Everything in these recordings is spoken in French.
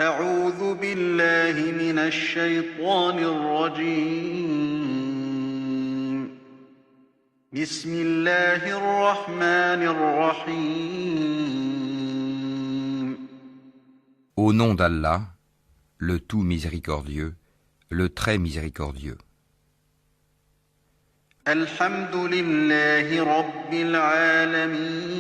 أعوذ بالله من الشيطان الرجيم. بسم الله الرحمن الرحيم. Au nom d'Allah, le tout miséricordieux, le très miséricordieux. الحمد لله رب العالمين.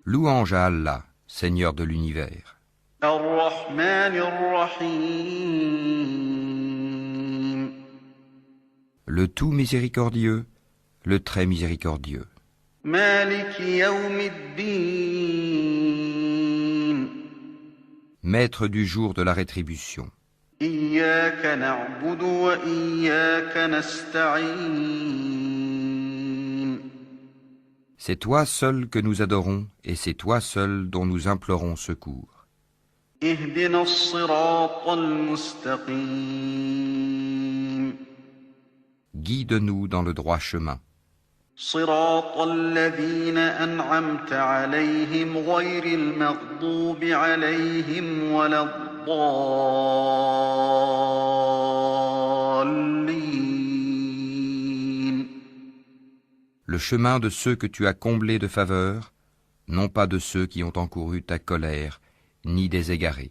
Louange à Allah, Seigneur de l'univers. الرحمن الرحيم. Le tout miséricordieux, le très miséricordieux. مالك يوم الدين. Maître du jour de la rétribution. إياك نعبد وإياك نستعين. C'est toi seul que nous adorons et c'est toi seul dont nous implorons secours. اهدنا الصراط المستقيم. Guide-nous dans le droit chemin. صراط الذين أنعمت عليهم غير المغضوب عليهم ولا الضالين. Le chemin de ceux que tu as comblés de faveur, non pas de ceux qui ont encouru ta colère, ni des égarés.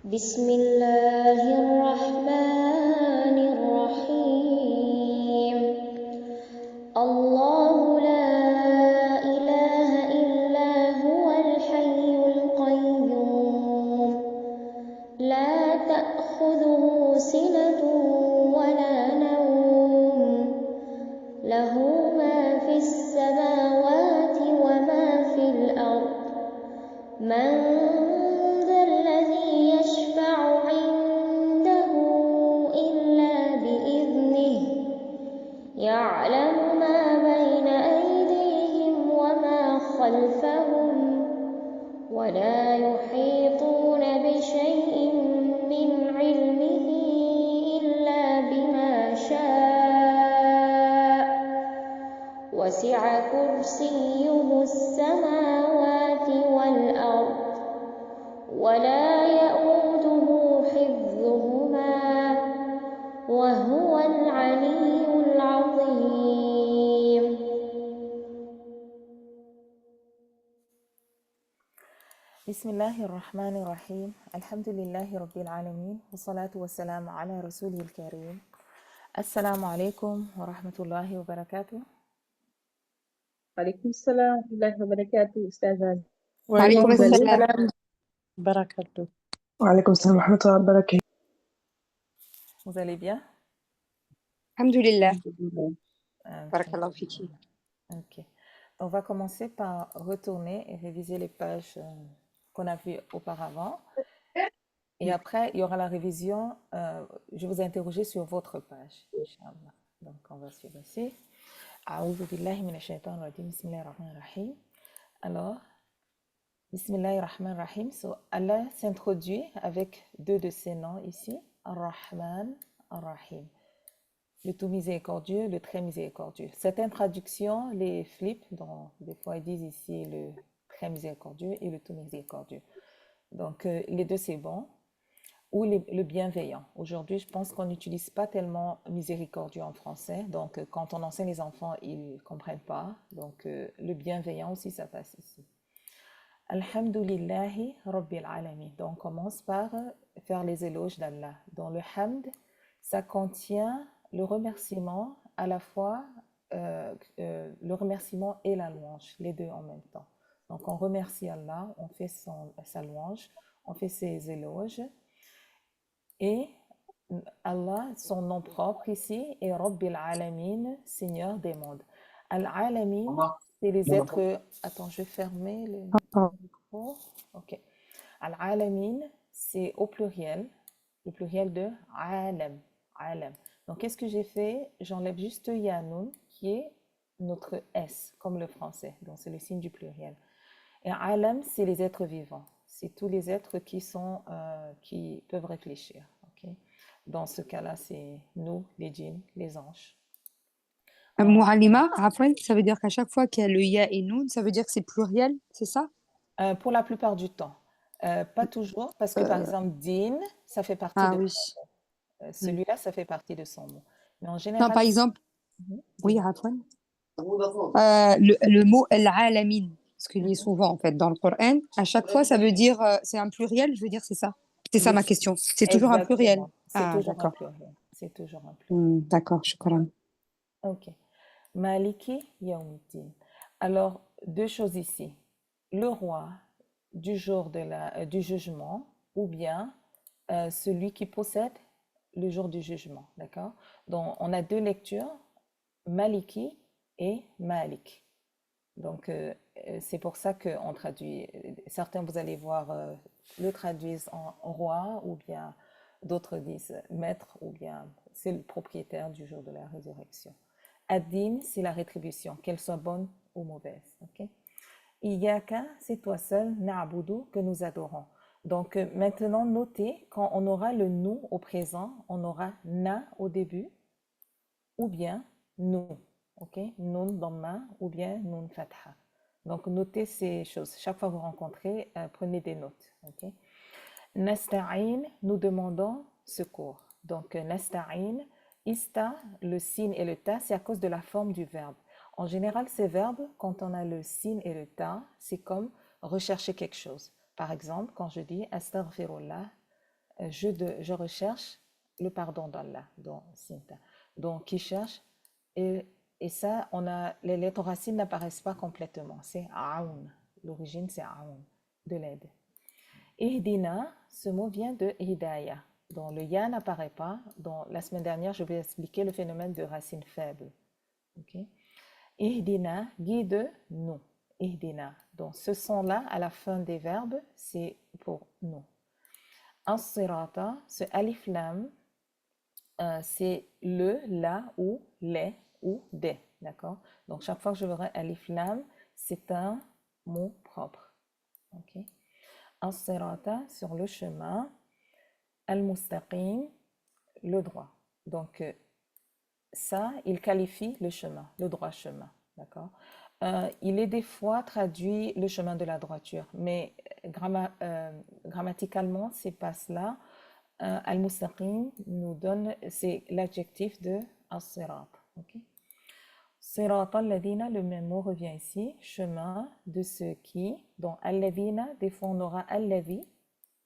بسم الله الرحمن الرحيم الله لا إله إلا هو الحي القيوم لا تأخذه سنة ولا نوم له ما في السماوات وما في الأرض من ذا الذي يشفع عنده إلا بإذنه يعلم ما بين أيديهم وما خلفهم ولا يحيطون بشيء من علمه إلا بما شاء وسع كرسيه السماوات والأرض ولا يؤوده حفظهما وهو العلي العظيم. بسم الله الرحمن الرحيم الحمد لله رب العالمين والصلاة والسلام على رسوله الكريم. السلام عليكم ورحمة الله وبركاته. وعليكم السلام ورحمة الله وبركاته أستاذة. وعليكم السلام بركاته. وعليكم السلام ورحمة الله وبركاته. Vous allez bien? الحمد لله. بارك Ok. الله فيكي. Ok. On va commencer par retourner et réviser les pages qu'on a vues auparavant. Et après, il y aura la révision. Je vous ai interrogé sur votre page, Inch'Allah. Donc, on va suivre ici. A'oudhu billahi minash shaitanir rajim. Bismillahir rahmanir rahim. Alors, Bismillahir rahmanir rahim. So, Allah s'introduit avec deux de ses noms ici. Ar-Rahman, Ar-Rahim. Le tout miséricordieux, le très miséricordieux. Certaines traductions les flippent, donc des fois ils disent ici le très miséricordieux et le tout miséricordieux. Donc les deux c'est bon. Ou le bienveillant. Aujourd'hui, je pense qu'on n'utilise pas tellement miséricordieux en français. Donc quand on enseigne les enfants, ils ne comprennent pas. Donc le bienveillant aussi, ça passe ici. Alhamdulillahi Rabbil Alamin. Donc on commence par faire les éloges d'Allah. Dans le hamd, ça contient le remerciement à la fois, le remerciement et la louange, les deux en même temps. Donc on remercie Allah, on fait sa louange, on fait ses éloges. Et Allah, son nom propre ici est Rabbil Alamin, Seigneur des mondes. Al-Alamin, c'est les êtres... Attends, je vais fermer le micro. Ok. Al-Alamin, c'est au pluriel, le pluriel de Alam. Alam. Donc, qu'est-ce que j'ai fait? J'enlève juste Yanoun, qui est notre S, comme le français. Donc, c'est le signe du pluriel. Et Alam, c'est les êtres vivants. C'est tous les êtres qui peuvent réfléchir. Okay? Dans ce cas-là, c'est nous, les djinns, les anges. Mu'allima, après, ça veut dire qu'à chaque fois qu'il y a le ya et noun, ça veut dire que c'est pluriel, c'est ça? Pour la plupart du temps. Pas toujours, parce que par Euh, exemple, din, ça fait partie ah de oui. son mot. Hmm. Celui-là, ça fait partie de son mot. Mais en Non, général, par exemple, oui, dis-moi. après. Le mot al-alamin, ce qu'il dit souvent en fait dans le Coran, à chaque fois ça veut dire, c'est un pluriel, je veux dire, c'est ça. C'est ça Oui, ma question. C'est toujours un pluriel. exactement. C'est Ah, toujours un d'accord. pluriel. C'est toujours un pluriel. D'accord, shukran. Ok. Maliki Yawmiddin. Alors, deux choses ici. Le roi du jour du jugement ou bien celui qui possède le jour du jugement. D'accord? Donc, on a deux lectures, Maliki et Malik. Donc, c'est pour ça qu'on traduit. Certains, vous allez voir, le traduisent en roi ou bien d'autres disent maître ou bien c'est le propriétaire du jour de la résurrection. Ad-din, c'est la rétribution, qu'elle soit bonne ou mauvaise. Ok? Iyaka, c'est toi seul, na'budu, que nous adorons. Donc maintenant, notez, quand on aura le nous au présent, on aura na au début ou bien nous. Ok? Nun dhamma ou bien nun fatha. Donc notez ces choses. Chaque fois que vous rencontrez, prenez des notes. Ok? Nasta'in, nous demandons secours. Donc, nasta'in, ista, le sin et le ta, c'est à cause de la forme du verbe. En général, ces verbes, quand on a le sin et le ta, c'est comme rechercher quelque chose. Par exemple, quand je dis astaghfirullah, je recherche le pardon d'Allah, donc sinta. Donc, qui cherche, et ça, les lettres racines n'apparaissent pas complètement. C'est aoun. L'origine, c'est aoun, de l'aide. Ihdina, ce mot vient de hidaya, dont le ya n'apparaît pas. Dans la semaine dernière, je vais expliquer le phénomène de racine faible. Okay? Ihdina, guide-nous. Ihdina. Donc, ce son-là, à la fin des verbes, c'est pour nous. As-sirata, ce alif lam, c'est le, la ou les ou des. D'accord? Donc, chaque fois que je verrai alif lam, c'est un mot propre. Ok? As-sirata, sur le chemin. Al-mustaqim, le droit. Donc, ça, il qualifie le chemin, le droit chemin. D'accord? Il est des fois traduit le chemin de la droiture, mais grammaticalement, c'est pas cela. Al-mustaqim nous donne, c'est l'adjectif de as-sirat. Ok? Sirat al-ladina, le même mot revient ici, chemin de ceux qui, dont al-ladina, des fois on aura al-ladhi,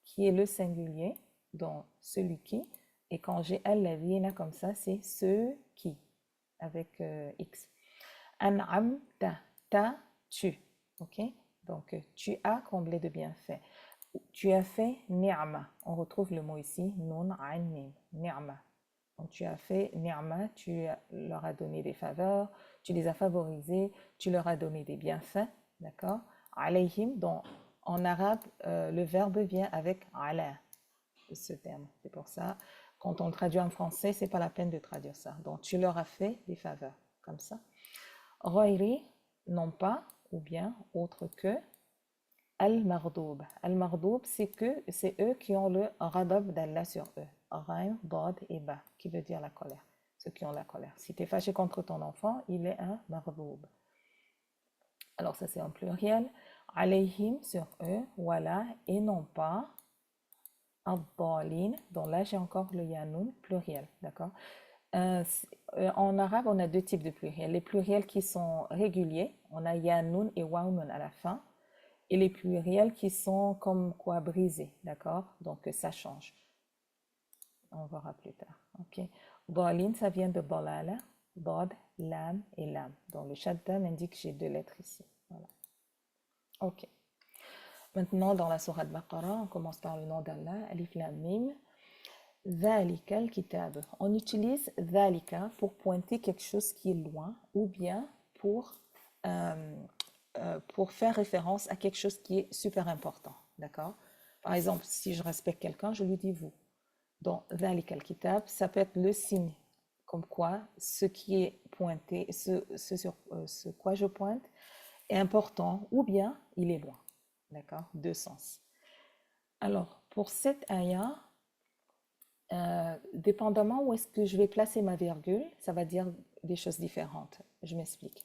qui est le singulier, donc celui qui, et quand j'ai al-ladina comme ça, c'est ceux qui, avec X. An'am, ta, tu, ok? Donc tu as comblé de bienfaits. Tu as fait ni'ma, on retrouve le mot ici, nun, ain, mim, ni'ma. Donc tu as fait ni'ma, tu leur as donné des faveurs, tu les as favorisés, tu leur as donné des bienfaits, d'accord? Alayhim, donc en arabe, le verbe vient avec ala, ce terme. C'est pour ça, quand on le traduit en français, c'est pas la peine de traduire ça. Donc tu leur as fait des faveurs, comme ça. Ghairi, non pas, ou bien autre que. Al-Mardoub. Al-Mardoub, c'est eux qui ont le radab d'Allah sur eux. Ghain, Dad et Ba, qui veut dire la colère. Ceux qui ont la colère. Si tu es fâché contre ton enfant, il est un Mardoub. Alors ça c'est en pluriel. Alayhim, sur eux, voilà, et non pas. Ad-Dalin, donc là j'ai encore le Yanoun, pluriel, d'accord? En arabe, on a deux types de pluriels. Les pluriels qui sont réguliers, on a Yanoun et Waounoun à la fin. Et les pluriels qui sont comme quoi brisés, d'accord? Donc ça change. On verra plus tard. Ok. Dalin, ça vient de dalala, dad, lam et lam. Donc le shadda m'indique que j'ai deux lettres ici. Voilà. Ok. Maintenant, dans la sourate Baqarah, on commence par le nom d'Allah, Alif Lam Mim. Dhalika al-kitab. On utilise dhalika pour pointer quelque chose qui est loin ou bien pour faire référence à quelque chose qui est super important. D'accord? Par exemple, si je respecte quelqu'un, je lui dis vous. Donc, dhalika al-kitab, ça peut être le signe, comme quoi ce qui est pointé, ce quoi je pointe est important ou bien il est loin. D'accord? Deux sens. Alors, pour cette ayah, Dépendamment où est-ce que je vais placer ma virgule, ça va dire des choses différentes. Je m'explique.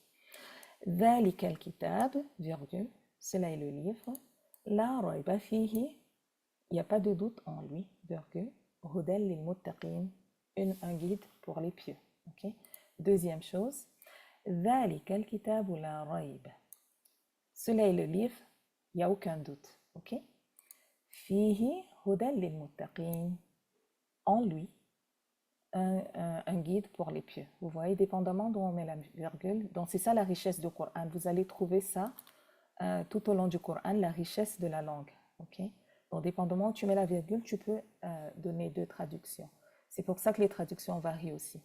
ذلك الكتاب, virgule, cela est le livre. لا ريب فيه, il n'y a pas de doute en lui, virgule. هدى للمتقين, un guide pour les pieux. Okay? Deuxième chose. ذلك الكتاب لا ريب. Cela est le livre, il n'y a aucun doute. Ok? فيه هدى للمتقين. En lui, un guide pour les pieux. Vous voyez, dépendamment d'où on met la virgule. Donc, c'est ça la richesse du Coran. Vous allez trouver ça tout au long du Coran, la richesse de la langue. Okay? Donc, dépendamment où tu mets la virgule, tu peux donner deux traductions. C'est pour ça que les traductions varient aussi.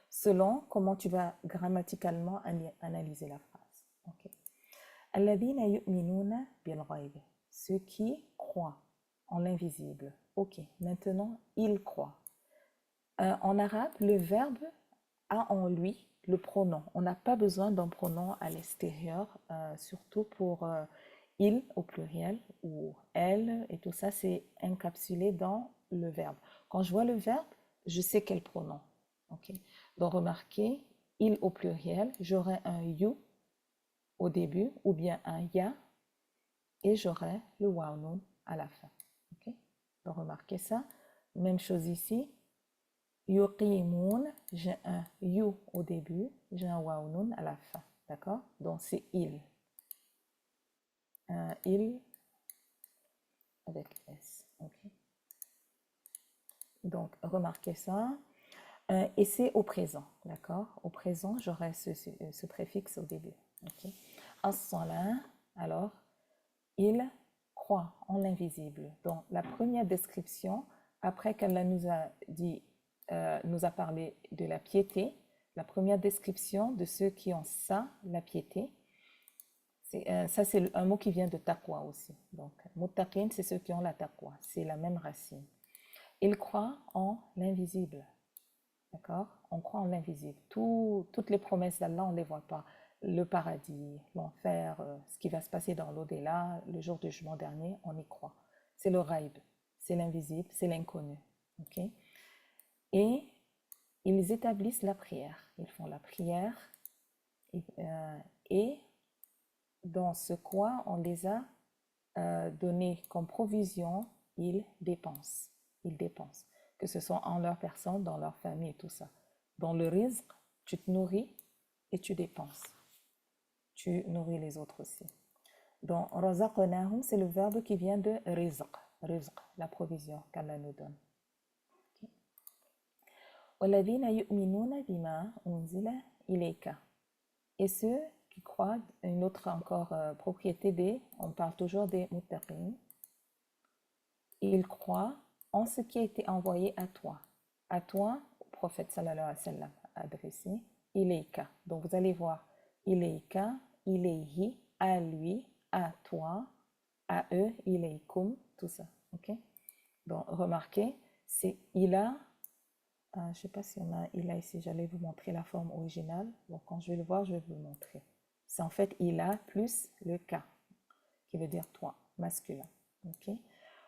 Selon comment tu vas grammaticalement analyser la phrase. Okay. Alladhina yu'minuna bil ghayb. Ceux qui croient en l'invisible. Ok, maintenant, ils croient. En arabe, le verbe a en lui le pronom. On n'a pas besoin d'un pronom à l'extérieur, surtout pour il au pluriel ou elle et tout ça, c'est encapsulé dans le verbe. Quand je vois le verbe, je sais quel pronom. Okay. Donc remarquez, il au pluriel, j'aurai un you au début ou bien un ya et j'aurai le waw à la fin. Okay. Donc remarquez ça. Même chose ici. Yuqimun, j'ai un you au début, j'ai un waw à la fin. D'accord? Donc c'est il. Il avec S. Okay. Donc remarquez ça. Et c'est au présent. D'accord? Au présent, j'aurai ce préfixe au début. Okay. As-salah, alors, il croit en l'invisible. Donc la première description, après qu'Allah nous a dit, nous a parlé de la piété, la première description de ceux qui ont ça, la piété, ça c'est un mot qui vient de taqwa aussi. Donc muttaqin, c'est ceux qui ont la taqwa, c'est la même racine. Ils croient en l'invisible. D'accord? On croit en l'invisible. Toutes les promesses d'Allah, on ne les voit pas. Le paradis, l'enfer, ce qui va se passer dans l'au-delà, le jour du jugement dernier, on y croit. C'est le ghaib, c'est l'invisible, c'est l'inconnu. Okay? Et ils établissent la prière. Ils font la prière et dans ce quoi on les a donné comme provision, ils dépensent. Ils dépensent. Que ce soit en leur personne, dans leur famille et tout ça. Dans le rizq, tu te nourris et tu dépenses. Tu nourris les autres aussi. Donc, razaqnahum, c'est le verbe qui vient de rizq. Rizq, la provision qu'Allah nous donne. وَالَّذِينَ يُؤْمِنُونَ بِمَا أُنزِلَ إِلَيْكَ. Et ceux qui croient, une autre encore propriété des, on parle toujours des muttaqin, ils croient en ce qui a été envoyé à toi, au prophète sallallahu alayhi wa sallam, adressé, ilayka. Donc vous allez voir, ilayka, ilayhi, à lui, à toi, à eux, ilaykum, tout ça. Ok? Donc remarquez, c'est ila, je ne sais pas si on a ila ici, j'allais vous montrer la forme originale. Donc quand je vais le voir, je vais vous le montrer. C'est en fait ila plus le ka, qui veut dire toi, masculin. Ok?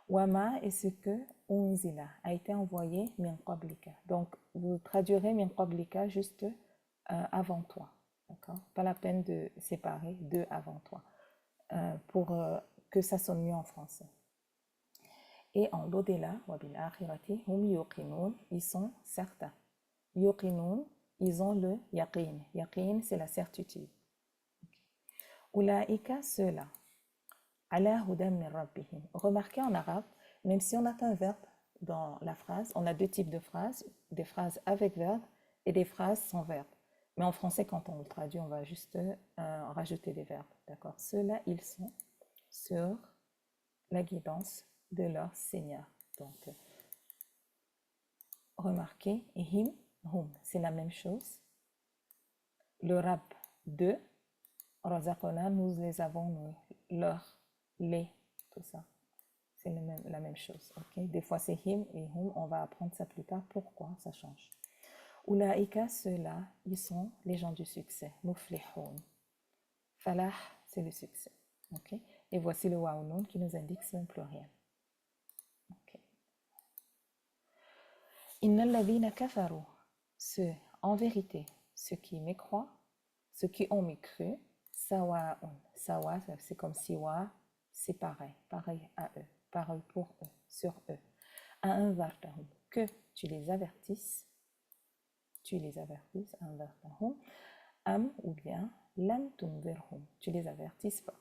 Wama est ce que unzila a été envoyé min qablika. Donc vous traduirez min qablika juste avant toi. D'accord? Pas la peine de séparer de avant toi. Pour que ça sonne mieux en français. Et en l'au-delà, wa bil akhirati hum yuqinun, ils sont certains. Yuqinun, ils ont le yaqin. Yaqin, c'est la certitude. Ulaika, ceux-là. Ala hudan min rabbihim. Remarquez en arabe, même si on a un verbe dans la phrase, on a deux types de phrases, des phrases avec verbe et des phrases sans verbe. Mais en français, quand on le traduit, on va juste rajouter des verbes. D'accord? Ceux-là, ils sont sur la guidance de leur Seigneur. Donc, remarquez, him, hum, c'est la même chose. Le rab, de, razaqona, nous les avons, nous, leur, les, tout ça. C'est la même chose. Okay? Des fois, c'est him et hum, on va apprendre ça plus tard. Pourquoi ça change? Ulaika, ceux-là, ils sont les gens du succès. Muflihun. Falah, c'est le succès. Okay? Et voici le waounoun qui nous indique c'est un pluriel. Okay. Innal ladhina kafaru, ceux, en vérité, ceux qui mécroient, ceux qui ont mécru, sawa'un, sawa, c'est comme siwa, c'est pareil, pareil à eux, pareil pour eux, sur eux. Anzartahum, que tu les avertisses, anzartahum, am ou bien lam tunzirhum, tu les avertisses pas.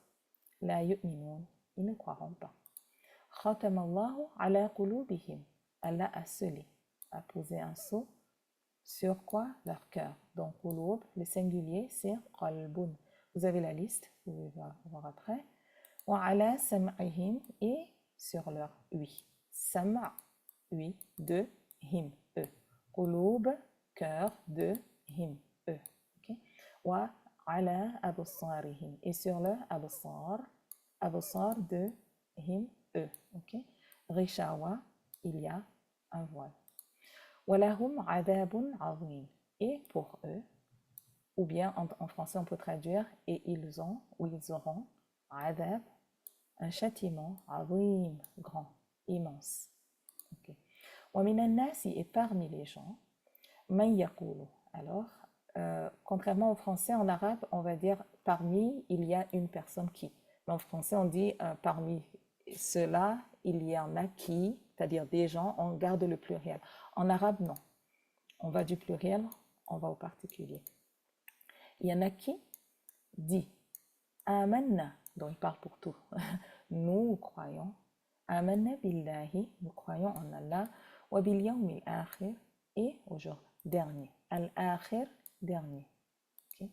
La yu'minun, ils ne croiront pas. Khatamallahu ala qulubihim, Allah a scellé, a posé un sceau sur quoi? Leur cœur. Donc, qulub, le singulier, c'est qalbun. Vous avez la liste, vous pouvez voir après. Wa ala sam'ihim, et sur leur oui. Sam', oui, de him, eux. Qulub, cœur, de him, eux. Okay? Wa ala absarihim, et sur leur absar de him, eux. Okay? Rishawa, il y a un voile. Walahum adabun azim, et pour eux, ou bien en français on peut traduire et ils ont ou ils auront adab, un châtiment azim, grand, immense. Okay. Wa minan nasi, et parmi les gens, man yaqulu. Alors, contrairement au français, en arabe, on va dire parmi, il y a une personne qui. Mais en français, on dit parmi ceux-là, il y en a qui, c'est-à-dire des gens, on garde le pluriel. En arabe, non. On va du pluriel, on va au particulier. Il y en a qui dit Amanna, donc il parle pour tout. Nous croyons. Amanna billahi, nous croyons en Allah. Wa bil yawmil akhir, et au jour dernier. Al-akhir, dernier. Okay.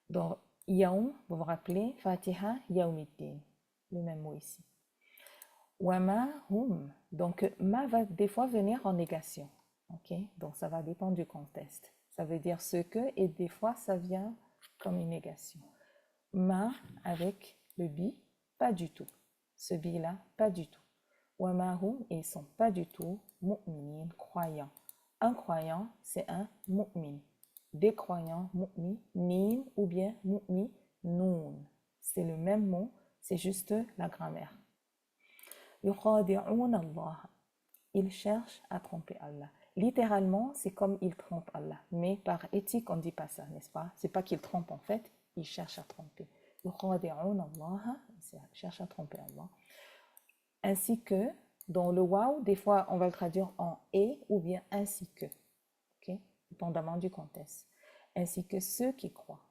Donc, Yaum, vous vous rappelez, Fatiha, Yawmiddin, le même mot ici. Wama hum, donc ma va des fois venir en négation. Okay? Donc ça va dépendre du contexte. Ça veut dire ce que, et des fois ça vient comme une négation. Ma avec le bi, pas du tout. Ce bi-là, pas du tout. Wama hum, et ils sont pas du tout mu'minin, croyants. Un croyant, c'est un mu'min. Des croyants, mu'minin ou bien mu'minun. C'est le même mot, c'est juste la grammaire. Yukhadi'un Allah. Ils cherchent à tromper Allah. Littéralement, c'est comme ils trompent Allah. Mais par éthique, on ne dit pas ça, n'est-ce pas? C'est pas qu'ils trompent en fait, ils cherchent à tromper. Yukhadi'un Allah, ils cherchent à tromper Allah. Ainsi que, dans le waouh, des fois, on va le traduire en et ou bien ainsi que. Okay? Dépendamment du contexte. Ainsi que ceux qui croient.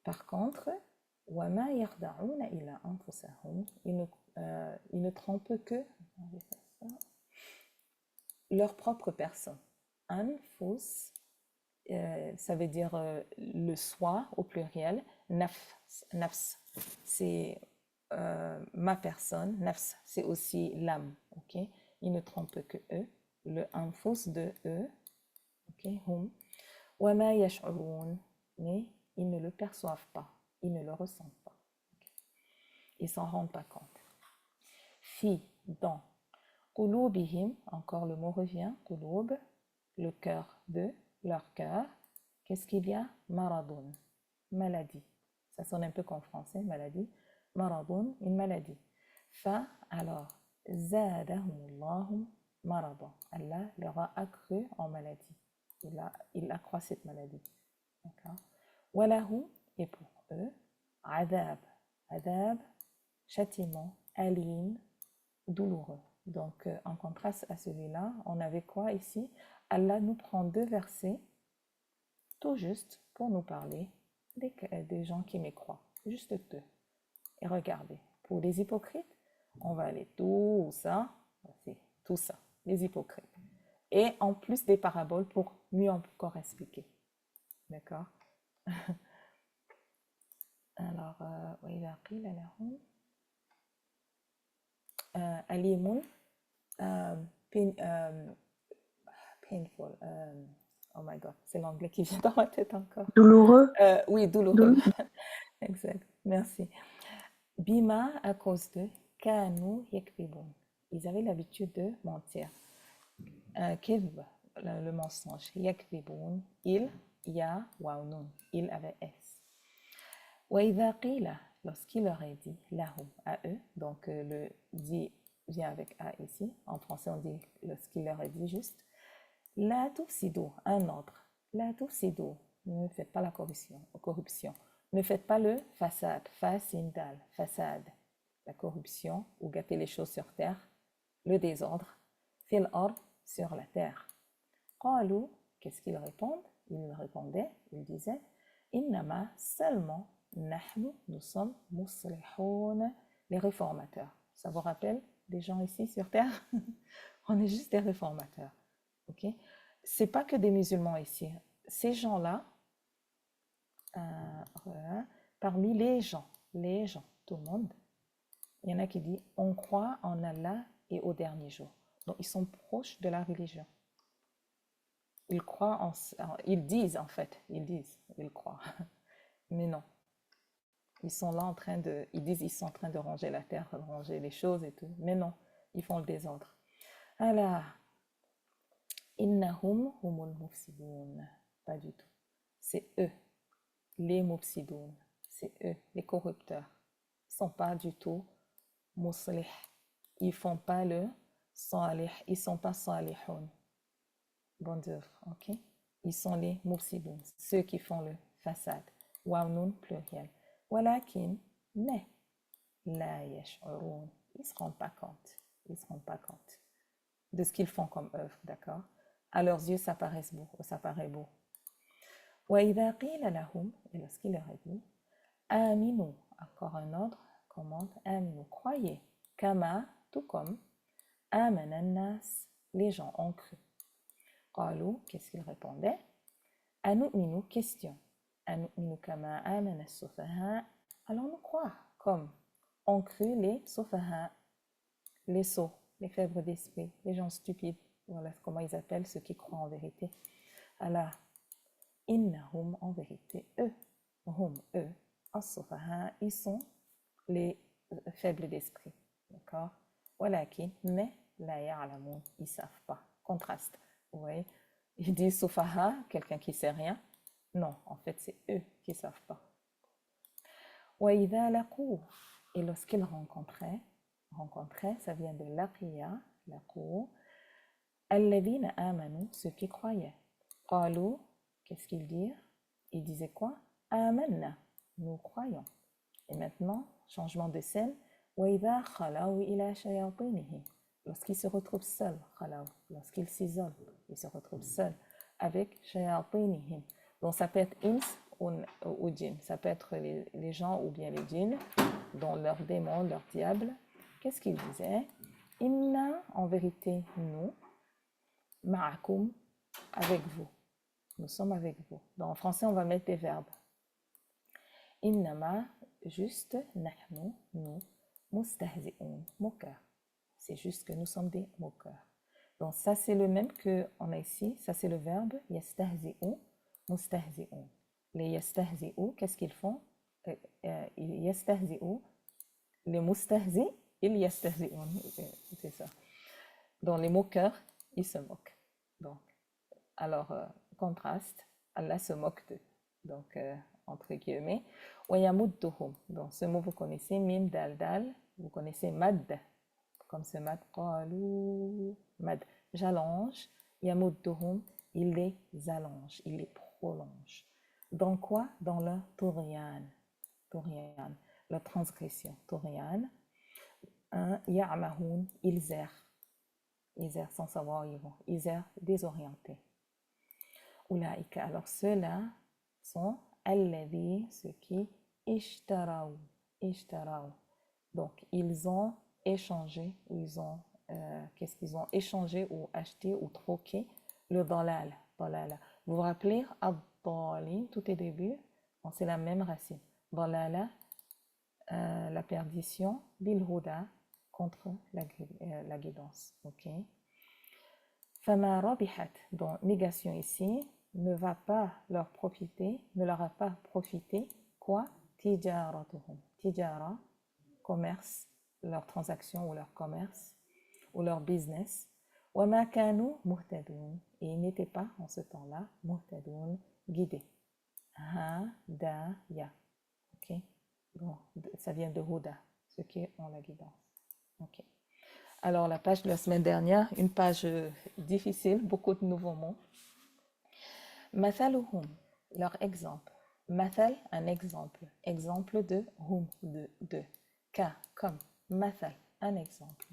Par contre, وَمَا يَخْدَعُونَ إِلَّا أَنفُسَهُمْ, ils ne trompent que leur propre personne. Anfus, ça veut dire le soi au pluriel. Nafs, c'est ma personne. Nafs, c'est aussi l'âme. Okay? Ils ne trompent que eux. Le anfus de eux. Okay? Hum. وَمَا يَشْعُرُونَ, mais ils ne le perçoivent pas. Ils ne le ressentent pas. Okay. Ils s'en rendent pas compte. Fi, dans. Qulubihim, encore le mot revient. Qulub, le cœur de, leur cœur. Qu'est-ce qu'il y a? Maradun, maladie. Ça sonne un peu comme français, maladie. Maradun, une maladie. Fa, alors, zadahumullahu maradan. Allah leur a accru en maladie. Il accroît cette maladie. D'accord? Walahu, et pour eux, adab, châtiment, alim, douloureux. Donc, en contraste à celui-là, on avait quoi ici? Allah nous prend deux versets, tout juste, pour nous parler des gens qui mécroient. Juste deux. Et regardez, pour les hypocrites, on va aller tout ça, les hypocrites. Et en plus des paraboles pour mieux encore expliquer. D'accord? Alors, وَإِذَا قِيلَ لَهُمْ alimun, painful, oh my god, c'est l'anglais qui vient dans ma tête encore. Douloureux. Oui, douloureux. Exact, merci. Bima, à cause de kanu yakdibun. Ils avaient l'habitude de mentir. Kidb, le mensonge. Yakdibun, il, ya, wa, nun. Il avait S. Wa idha qila, lorsqu'il leur est dit, lahum, à eux, donc le dit vient avec A ici. En français, on dit ce qu'il leur est dit juste. La tufsidu, un ordre. La tufsidu, ne faites pas la corruption. Ne faites pas le fasad, fasindal, fasad, la corruption ou gâter les choses sur terre, le désordre, fil ard, sur la terre. Qalu, qu'est-ce qu'ils répondent? Ils répondaient, ils disaient, innama, seulement, nahnu, nous sommes muslihoun, les réformateurs. Ça vous rappelle des gens ici sur terre? On est juste des réformateurs. Ok? C'est pas que des musulmans ici. Ces gens-là, voilà, parmi les gens, tout le monde, il y en a qui disent on croit en Allah et au dernier jour. Donc ils sont proches de la religion. Ils croient ils disent en fait, ils croient. Mais non. Ils sont là ils disent ils sont en train de ranger la terre, de ranger les choses et tout. Mais non, ils font le désordre. Allah, innahum humul mufsidun. Pas du tout. C'est eux, les mufsidun. C'est eux, les corrupteurs. Ils ne sont pas du tout muslih. Ils ne font pas le salih. Ils ne sont pas salihun. Bonne œuvre, ok? Ils sont les mufsidun, ceux qui font le fasad. Wawnun pluriel. Walakin, mais, la yash'urun. Ils ne se rendent pas compte. Ils ne se rendent pas compte de ce qu'ils font comme œuvre, d'accord? À leurs yeux, ça paraît beau. وَإِذَا قِيلَ لَهُمْ, et lorsqu'il leur est dit, Aminu, encore un ordre, commande, Aminu, croyez, Kama, tout comme, Amanan-nas, les gens ont cru. Qalu, qu'est-ce qu'ils répondaient? Anu'minu, question. Anu'minu kama amana as-sufaha, alors nous croire, comme ont cru les sufaha, les sots, les faibles d'esprit, les gens stupides. Voilà comment ils appellent ceux qui croient en vérité. Allah, innahum, en vérité, eux, as-sufaha, ils sont les faibles d'esprit. D'accord? Walakin, mais la ya'lamun, ils ne savent pas. Contraste. Vous voyez? Ils disent sufaha, quelqu'un qui ne sait rien. Non, en fait, c'est eux qui ne savent pas. وَإِذَا لَقُوا, et lorsqu'ils rencontraient, ça vient de laqiya, laqu, alladhina amanu, ceux qui croyaient. Qalu, qu'est-ce qu'ils disent? Ils disaient quoi? Amanna, nous croyons. Et maintenant, changement de scène. وَإِذَا خَلَوْا إِلَى شَيَاطِينِهِمْ, lorsqu'ils se retrouvent seuls, lorsqu'ils s'isolent, ils se retrouvent seuls avec shayatinihim. Donc ça peut être ins ou djinn, ça peut être les gens ou bien les djinns, dont leurs démons, leurs diables. Qu'est-ce qu'ils disaient? Inna, en vérité, nous, ma'akum, avec vous. Nous sommes avec vous. Donc en français, on va mettre des verbes. Innama, juste, nahnu, nous, mustahzi'un, moqueurs. C'est juste que nous sommes des moqueurs. Donc ça, c'est le même qu'on a ici. Ça, c'est le verbe yastahzi'u, mustahzi'un. Les yastahzi'u, qu'est-ce qu'ils font? Yastahzi'u, les mustahzi, ils yastahzi'un. C'est ça. Donc les moqueurs, ils se moquent. Donc, alors, contraste, Allah se moque d'eux. Donc, entre guillemets. Wayamudduhum. Donc, ce mot, vous connaissez, mim, dal, dal. Vous connaissez mad. Comme ce mad, qalu, mad, j'allonge, yamudduhum, il les allonge, il les prolonge. Dans quoi? Dans leur touryan, leur transgression, touryan. Ya'mahun, ils errent sans savoir où ils vont, ils errent désorientés. Ulaïka, alors ceux-là sont alladhi, ceux qui ishtaraw. Donc, ils ont échangé, ou qu'est-ce qu'ils ont échangé ou acheté ou troqué le dalal. Vous vous rappelez, ad-dalin, tout est début, bon, c'est la même racine. Dalala, la perdition, bil huda, contre la guidance. Ok. Fama rabihat, donc négation ici, ne leur a pas profité, quoi? Tijaratuhum. Tijara, commerce, leur transaction ou leur commerce ou leur business. Wama kanu muhtadun, et ils n'étaient pas en ce temps-là muhtadun, guidés. Ya. Ok. Bon, ça vient de huda, ceux qui ont la guidance. Ok. Alors, la page de la semaine dernière, une page difficile, beaucoup de nouveaux mots. Mathaluhum, leur exemple. Mathal, un exemple. Exemple de hum, de. Ka, comme. Mathal, un exemple.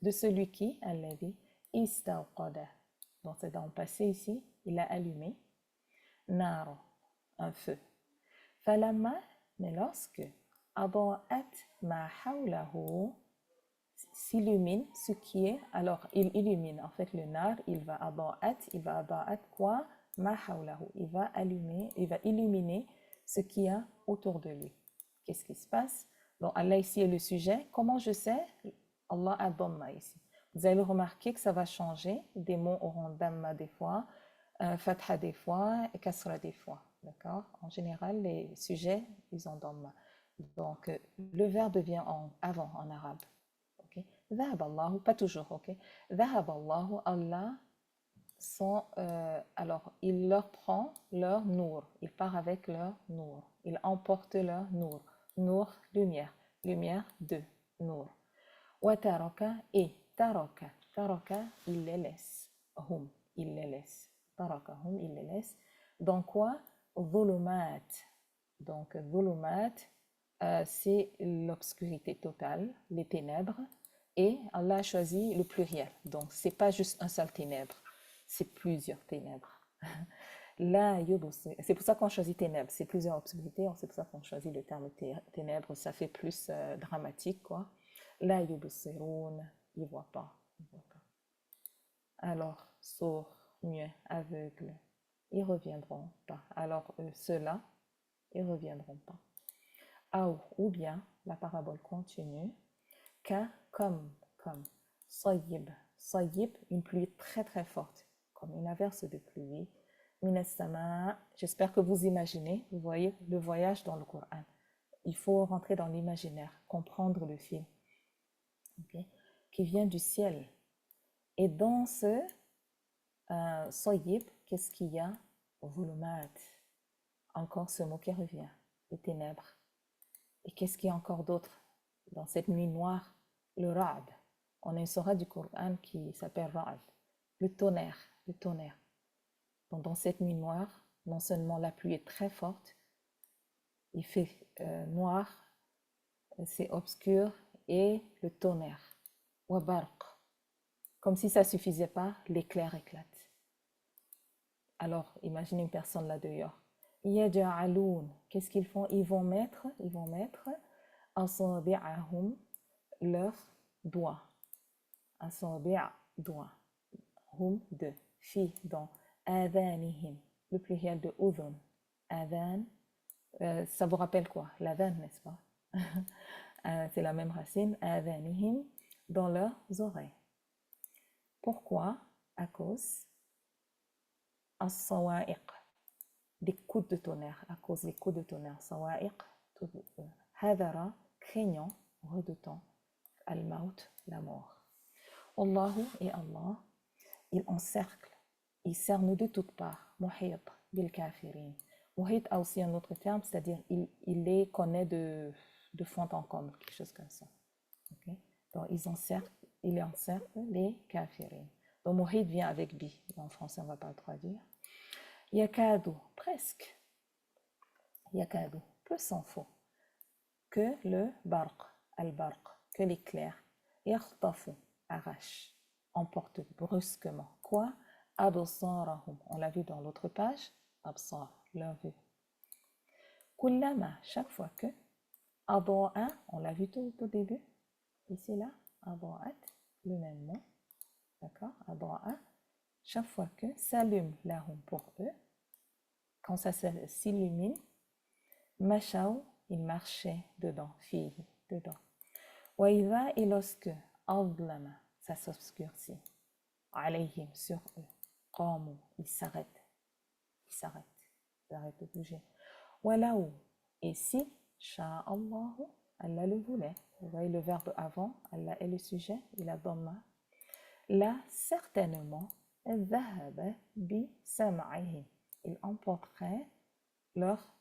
De celui qui, alladhi, istawqada. Donc, c'est dans le passé ici, il a allumé. Naro, un feu. Falamma, mais lorsque. Adaat ma hawlahu, s'illumine ce qui est, alors il illumine, en fait le nar, il va adaat quoi? Ma hawlahu, il va allumer, il va illuminer ce qu'il y a autour de lui. Qu'est-ce qui se passe? Donc Allah ici est le sujet. Comment je sais? Allah a dhamma ici. Vous allez remarquer que ça va changer. Des mots auront dhamma des fois, fatha des fois, et kasra des fois. D'accord? En général, les sujets, ils ont dhamma. Donc, le verbe vient avant en arabe. Okay? Dhahab Allahu, pas toujours, ok? Dhahab Allahu, Allah, alors, il leur prend leur nour. Il part avec leur nour. Il emporte leur nour. Nour, lumière. Lumière de nour. Wa taraka et taraka. Taraka, il les laisse. Hum, il les laisse. Taraka, hum, il les laisse. Donc quoi? Dhulumat. Donc, dhulumat, c'est l'obscurité totale, les ténèbres. Et Allah a choisi le pluriel. Donc, c'est pas juste un seul ténèbre, c'est plusieurs ténèbres. Là, c'est pour ça qu'on choisit ténèbres. C'est plusieurs obscurités, c'est pour ça qu'on choisit le terme ténèbres. Ça fait plus dramatique, quoi. La yubsiroun, ils ne voient pas. Ils voient pas. Alors, sourds, muets, aveugles, ils ne reviendront pas. Alors, ceux-là, ils ne reviendront pas. Ou bien, la parabole continue. Comme, Sayyib, Sayyib, une pluie très très forte, comme une averse de pluie. Minasama, j'espère que vous imaginez, vous voyez le voyage dans le Coran. Il faut rentrer dans l'imaginaire, comprendre le film, okay, qui vient du ciel. Et dans ce Sayyib, qu'est-ce qu'il y a? Volumat, encore ce mot qui revient, les ténèbres. Et qu'est-ce qu'il y a encore d'autre dans cette nuit noire? Le ra'd. On a une surah du Coran qui s'appelle ra'd. Le tonnerre, le tonnerre. Donc dans cette nuit noire, non seulement la pluie est très forte, il fait noir, c'est obscur, et le tonnerre. Wa barq. Comme si ça ne suffisait pas, l'éclair éclate. Alors, imaginez une personne là dehors. Yaja'aloun. Qu'est-ce qu'ils font? Ils vont mettre asabi'ahum, leurs doigts. Asabi' doigts. Hum de. Fi dans adhanihim. Le pluriel de udhun. Adhan, ça vous rappelle quoi? L'adhan, n'est-ce pas? C'est la même racine. Adhanihim, dans leurs oreilles. Pourquoi? À cause as-sawa'iq, des coups de tonnerre, à cause des coups de tonnerre. Sawa'iq, hadara, craignant, redoutant, al-maut, la mort. Allahu et Allah, il encercle, il cerne de toutes parts. Muhit bil kafirin. Muhit a aussi un autre terme, c'est-à-dire il les connaît de fond en comble, quelque chose comme ça. Okay? Donc il encercle les kafirin. Donc muhit vient avec bi. En français, on ne va pas le traduire. Yakadu, presque. Yakadu, peu s'en faut. Que le barq, al-barq, que l'éclair. Yakhtafu, arrache, emporte brusquement. Quoi? Absarahum, on l'a vu dans l'autre page. Absar, leur vue. Kullama, chaque fois que. Ada'a, on l'a vu tout au début. Ici, là. Ada'at, le même mot. D'accord? Ada'a. Chaque fois que s'allume lahum pour eux, quand ça s'illumine, machaou, il marchait dedans, fille, dedans. Waïva, et lorsque adlama, ça s'obscurcit, alayhim, sur eux, qamu, ils s'arrêtent, ils arrêtent de bouger. Walaou, et si, sha'Allahu, Allah le voulait, vous voyez le verbe avant, Allah est le sujet, il a dhamma, là, certainement, dhahaba bi sam'ihim, il emporterait leur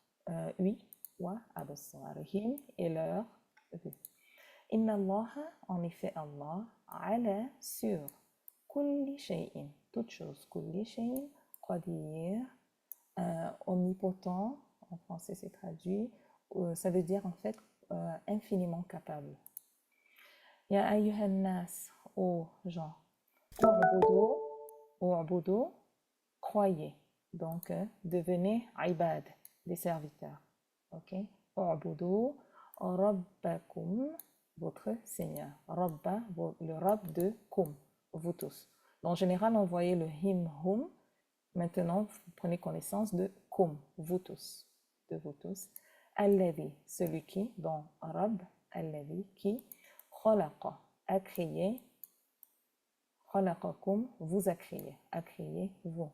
oui, wa absarihim, et leur vue. Inna Allah, en effet Allah, ala sur kulli shay'in, toute chose, kulli shay'in, qadir, omnipotent, en français c'est traduit, ça veut dire en fait infiniment capable. Ya ayyuhan nas, ô gens, u'budu, croyez, donc devenez ibad, des serviteurs, ok? U'budu rabbakum, votre Seigneur. Rabba, le Rabb de kum, vous tous. Donc, en général, on voyait le him, hum. Maintenant, vous prenez connaissance de kum, vous tous, de vous tous. Alladhi, celui qui, dans Rabb, alladhi, qui, khalaqa, a créé, khalaqakum, vous a créé vous.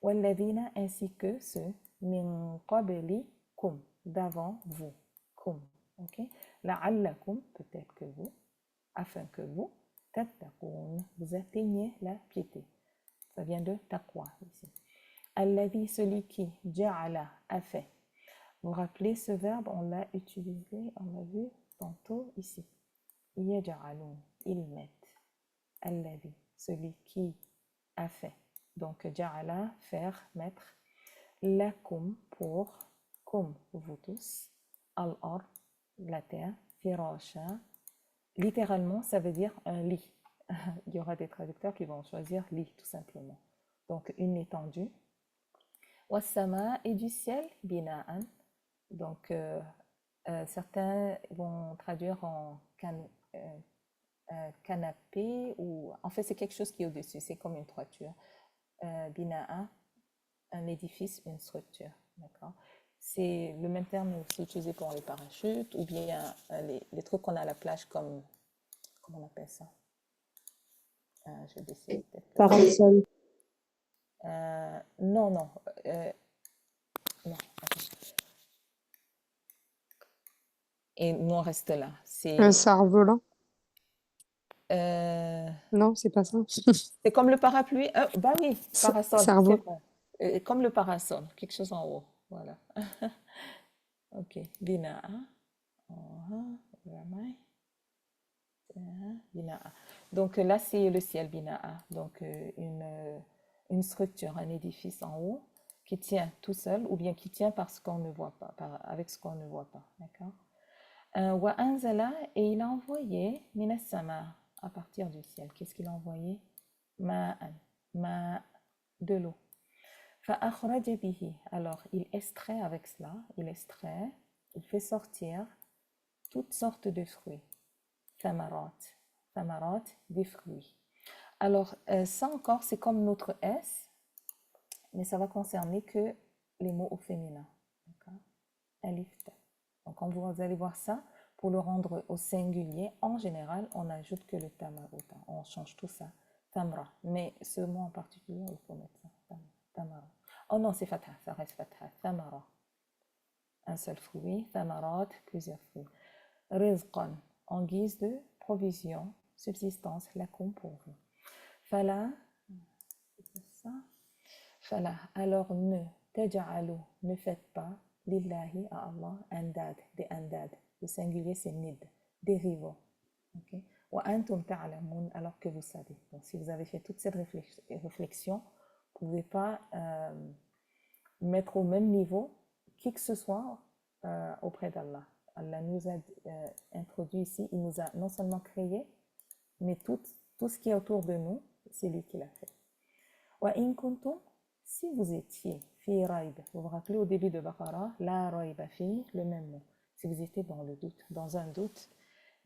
Walladhina, ainsi que ceux, min qablikum, d'avant vous, kum, ok? La'allakum, peut-être que vous, afin que vous, tattaqoun, vous atteignez la piété. Ça vient de taqwa ici. Alladhi, celui qui, ja'ala, a fait. Vous vous rappelez ce verbe, on l'a utilisé, on l'a vu tantôt ici. Yaj'alun, ils mettent. Alladhi, celui qui a fait. Donc, ja'ala, faire, mettre. Lakum, pour, kum, vous tous. Al-ard, la terre. Firasha, littéralement, ça veut dire un lit. Il y aura des traducteurs qui vont choisir lit, tout simplement. Donc, une étendue. Wassama, et du ciel, bina'an. Donc, certains vont traduire en canapé, ou en fait, c'est quelque chose qui est au-dessus, c'est comme une toiture. Bina'a, un édifice, une structure. D'accord? C'est le même terme aussi utilisé pour les parachutes, ou bien les trucs qu'on a à la plage, comme, comment on appelle ça? Je vais décider peut-être. Parasol. Non. Non. Et nous, on reste là. Un cerf-volant? Euh, Non, c'est pas ça. c'est comme le parapluie. Bah oui, parasol, c'est Cerveau. vrai. Comme le parasol, quelque chose en haut. Voilà. Ok. Bina'a. Bina'a. Donc là, c'est le ciel, bina'a. Donc une structure, un édifice en haut qui tient tout seul, ou bien qui tient parce qu'on ne voit pas, avec ce qu'on ne voit pas. D'accord? Wa anzala, et il a envoyé minas sama, à partir du ciel. Qu'est-ce qu'il a envoyé? Ma'an, de l'eau. Fa akhraja bihi, alors il extrait avec cela, il fait sortir toutes sortes de fruits. Thamarat, des fruits. Alors ça encore, c'est comme notre S, mais ça va concerner que les mots au féminin. D'accord? Alif, ta. Donc, quand vous allez voir ça, pour le rendre au singulier, en général, on n'ajoute que le tamar. On change tout ça. Tamra. Mais ce mot en particulier, il faut mettre ça. Tamara. Oh non, c'est fatha. Ça reste fatha. Tamara. Un seul fruit. Tamarat, plusieurs fruits. Rizqan, en guise de provision, subsistance, lakum pour vous. Fala. C'est ça. Fala. Alors ne faites pas. Lillahi à Allah, andad, des andad. Le singulier, c'est nid, des rivaux. Okay? Wa antum ta'lamun, alors que vous savez. Donc, si vous avez fait toute cette réflexion, vous ne pouvez pas mettre au même niveau qui que ce soit auprès d'Allah. Allah nous a introduit ici, il nous a non seulement créé, mais tout ce qui est autour de nous, c'est lui qui l'a fait. Wa in kuntum, si vous étiez fi raib, vous vous rappelez au début de Baqara, la raiba fi, le même mot. Si vous étiez dans le doute, dans un doute,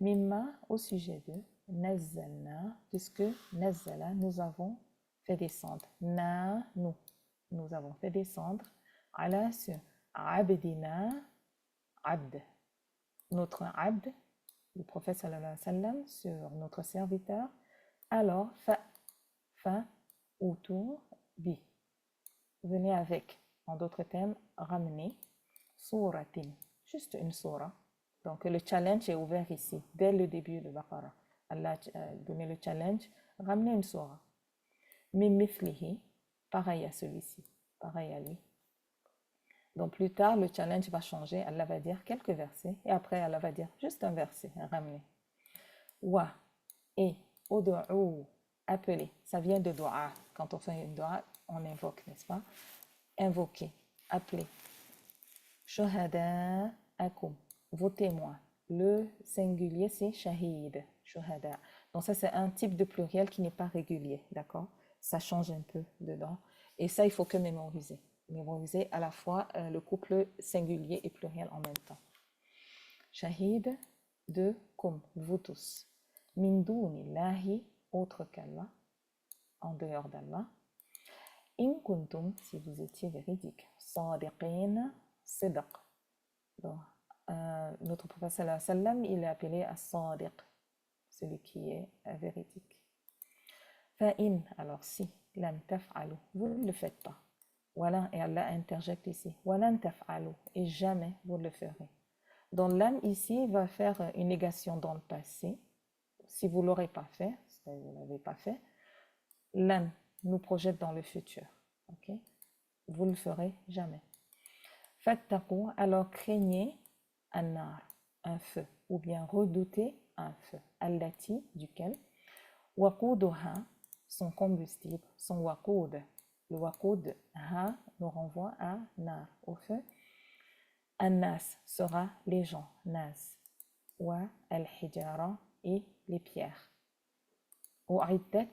mimma, au sujet de nazzalna, puisque nazzala, nous avons fait descendre, nous avons fait descendre, ala sur abdina, abd, notre abd, le prophète sallallahu alayhi wa sallam, sur notre serviteur, alors fa autour bi. Venez avec, en d'autres termes, ramener souratin, juste une sourate. Donc le challenge est ouvert ici, dès le début de Baqara. Allah a donné le challenge, ramenez une sourate. Mimithlihi, pareil à celui-ci, pareil à lui. Donc plus tard, le challenge va changer, Allah va dire quelques versets, et après Allah va dire juste un verset, ramener. Wa et ud'u, appeler. Ça vient de dua. Quand on fait une dua, on invoque, n'est-ce pas? Invoquer, appeler. Shuhada'akum, vos témoins. Le singulier, c'est shahid, shuhada. Donc ça, c'est un type de pluriel qui n'est pas régulier, d'accord? Ça change un peu dedans. Et ça, il faut que mémoriser. Mémoriser à la fois le couple singulier et pluriel en même temps. Shahid de kum, vous tous. Min dunillahi, autre qu'Allah, en dehors d'Allah. In kuntum, si vous étiez véridique. Sadiqin, sidq. Donc, notre prophète sallallahu alayhi wa sallam, il est appelé as-sadiq, celui qui est véridique. Fa'in, alors si, lam taf'alu, vous ne le faites pas. Voilà, et Allah interjecte ici. Walan taf'alu, et jamais vous le ferez. Donc lam ici va faire une négation dans le passé. Si vous ne l'aurez pas fait, si vous ne l'avez pas fait, lam nous projette dans le futur. Okay? Vous ne le ferez jamais. Fattaqu, alors craignez an-nar, un feu, ou bien redoutez un feu. Allati, duquel, waquduha, son combustible, son waqud. Le waqud, ha, nous renvoie à nar, au feu. An-nas sera les gens, nas. Wa al-hijara, et les pierres. U'iddat,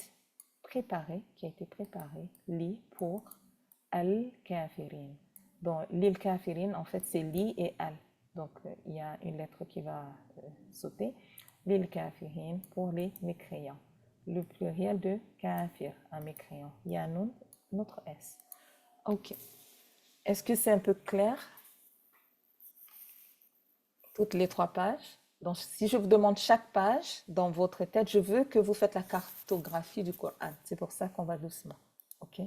préparé, qui a été préparé, li pour al-kafirin. Donc, l'il kafirin, en fait, c'est li et al. Donc, il y a une lettre qui va sauter. L'il kafirin pour les mécréants. Le pluriel de kafir, un mécréant. Il y a notre S. Ok. Est-ce que c'est un peu clair? Toutes les 3 pages. Donc, si je vous demande chaque page dans votre tête, je veux que vous faites la cartographie du Coran. C'est pour ça qu'on va doucement. Ok?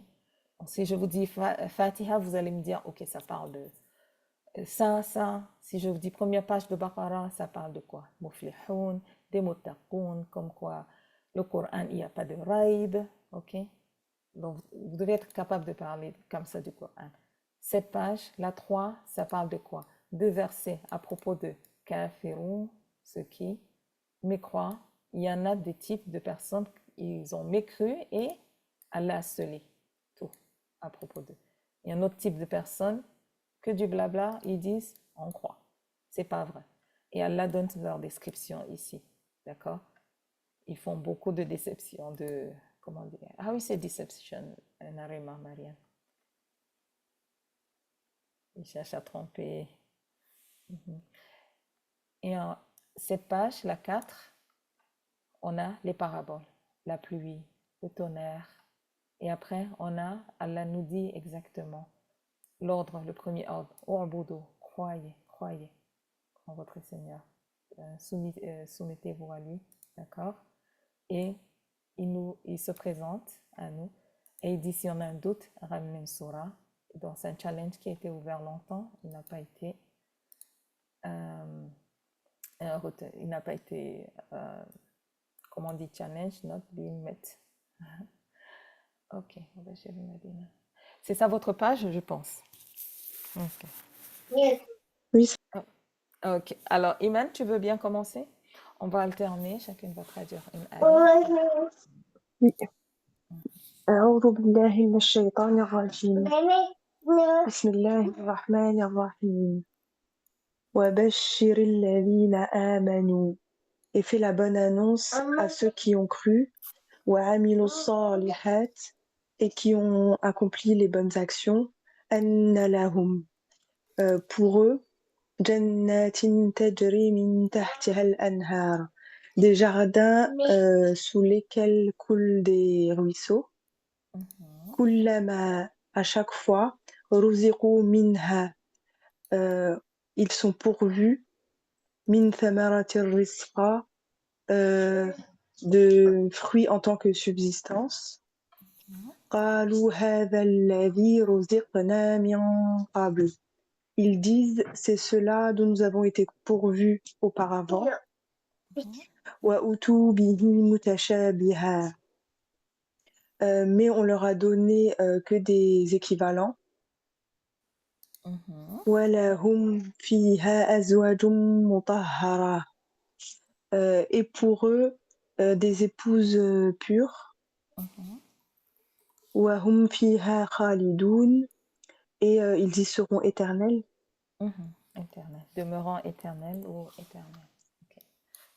Donc, si je vous dis Fatiha, vous allez me dire, ok, ça parle de ça. Si je vous dis première page de Baqara, ça parle de quoi? Muflihun, des muttaqun, comme quoi le Coran, il n'y a pas de raib. Ok? Donc, vous devez être capable de parler comme ça du Coran. Cette page, la 3, ça parle de quoi? 2 versets à propos de kafirun, ceux qui mécroient. Il y en a des types de personnes, ils ont mécru et Allah a scellé tout à propos d'eux. Il y a un autre type de personnes que du blabla, ils disent on croit. C'est pas vrai. Et Allah donne leur description ici. D'accord? Ils font beaucoup de déceptions, de. Comment dire? Ah oui, c'est deception, Narema, Marianne. Ils cherchent à tromper. Et en cette page, la 4, on a les paraboles, la pluie, le tonnerre. Et après, Allah nous dit exactement l'ordre, le premier ordre. U'budu, croyez en votre Seigneur. Soumettez-vous à lui, d'accord? Et il se présente à nous et il dit si on a un doute, ramenez une surah. Donc c'est un challenge qui a été ouvert longtemps, il n'a pas été comment on dit challenge, not being met. Ok, on va chez Madina. C'est ça votre page, je pense. Ok. Oui, Ok. Alors, Iman, tu veux bien commencer? On va alterner, chacune va traduire une ayah. oui. أعوذ بالله من الشيطان الرجيم بسم الله الرحمن الرحيم وبشر الذين آمنوا et fais la bonne annonce à ceux qui ont cru وعملوا الصالحات et qui ont accompli les bonnes actions أن لهم pour eux جنات تجري من تحتها الأنهار des jardins sous lesquels coulent des ruisseaux كلما à chaque fois رزقوا منها ils sont pourvus من ثمرة الرزق de fruits en tant que subsistance قالوا هذا الذي رزقنا من قبل ils disent c'est cela dont nous avons été pourvus auparavant وأتوا به متشابها mais on leur a donné que des équivalents وَلَهُمْ فِيهَا أَزْوَاجٌ مُطَهَّرَةٌ et pour eux des épouses pures. Mhm, وهم فيها خالدون et ils y seront éternels. mhm. Éternel. Demeurant éternel ou éternel. Ok.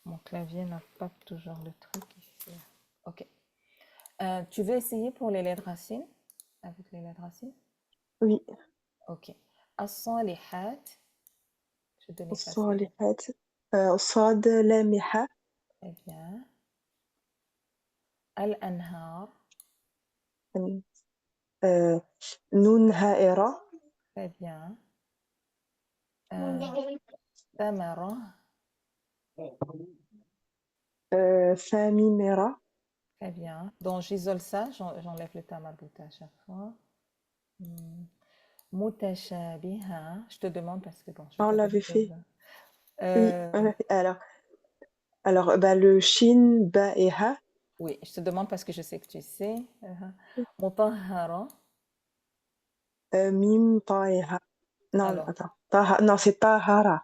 Mon clavier n'a pas toujours le truc ici. Ok. Tu veux essayer pour les lettres racines? Avec les lettres racines? Oui, Ok. As-salihat. Je vais donner facile. الصالحات صاد لامحة Très bien. Al-anhar. نون هائرة Très bien. Tamara. ثاممرة Très bien. Donc, j'isole ça. J'enlève le tamarbout à chaque fois. Mutashabiha. Je te demande parce que bon, je vais on pas l'avait donner fait. de... Oui, Euh, on l'a fait. Alors bah, le shin, ba et ha. oui, je te demande parce que je sais que tu sais. Mutahhara. Mim, ta et ha. Non, Alors, attends. Non, c'est tahara.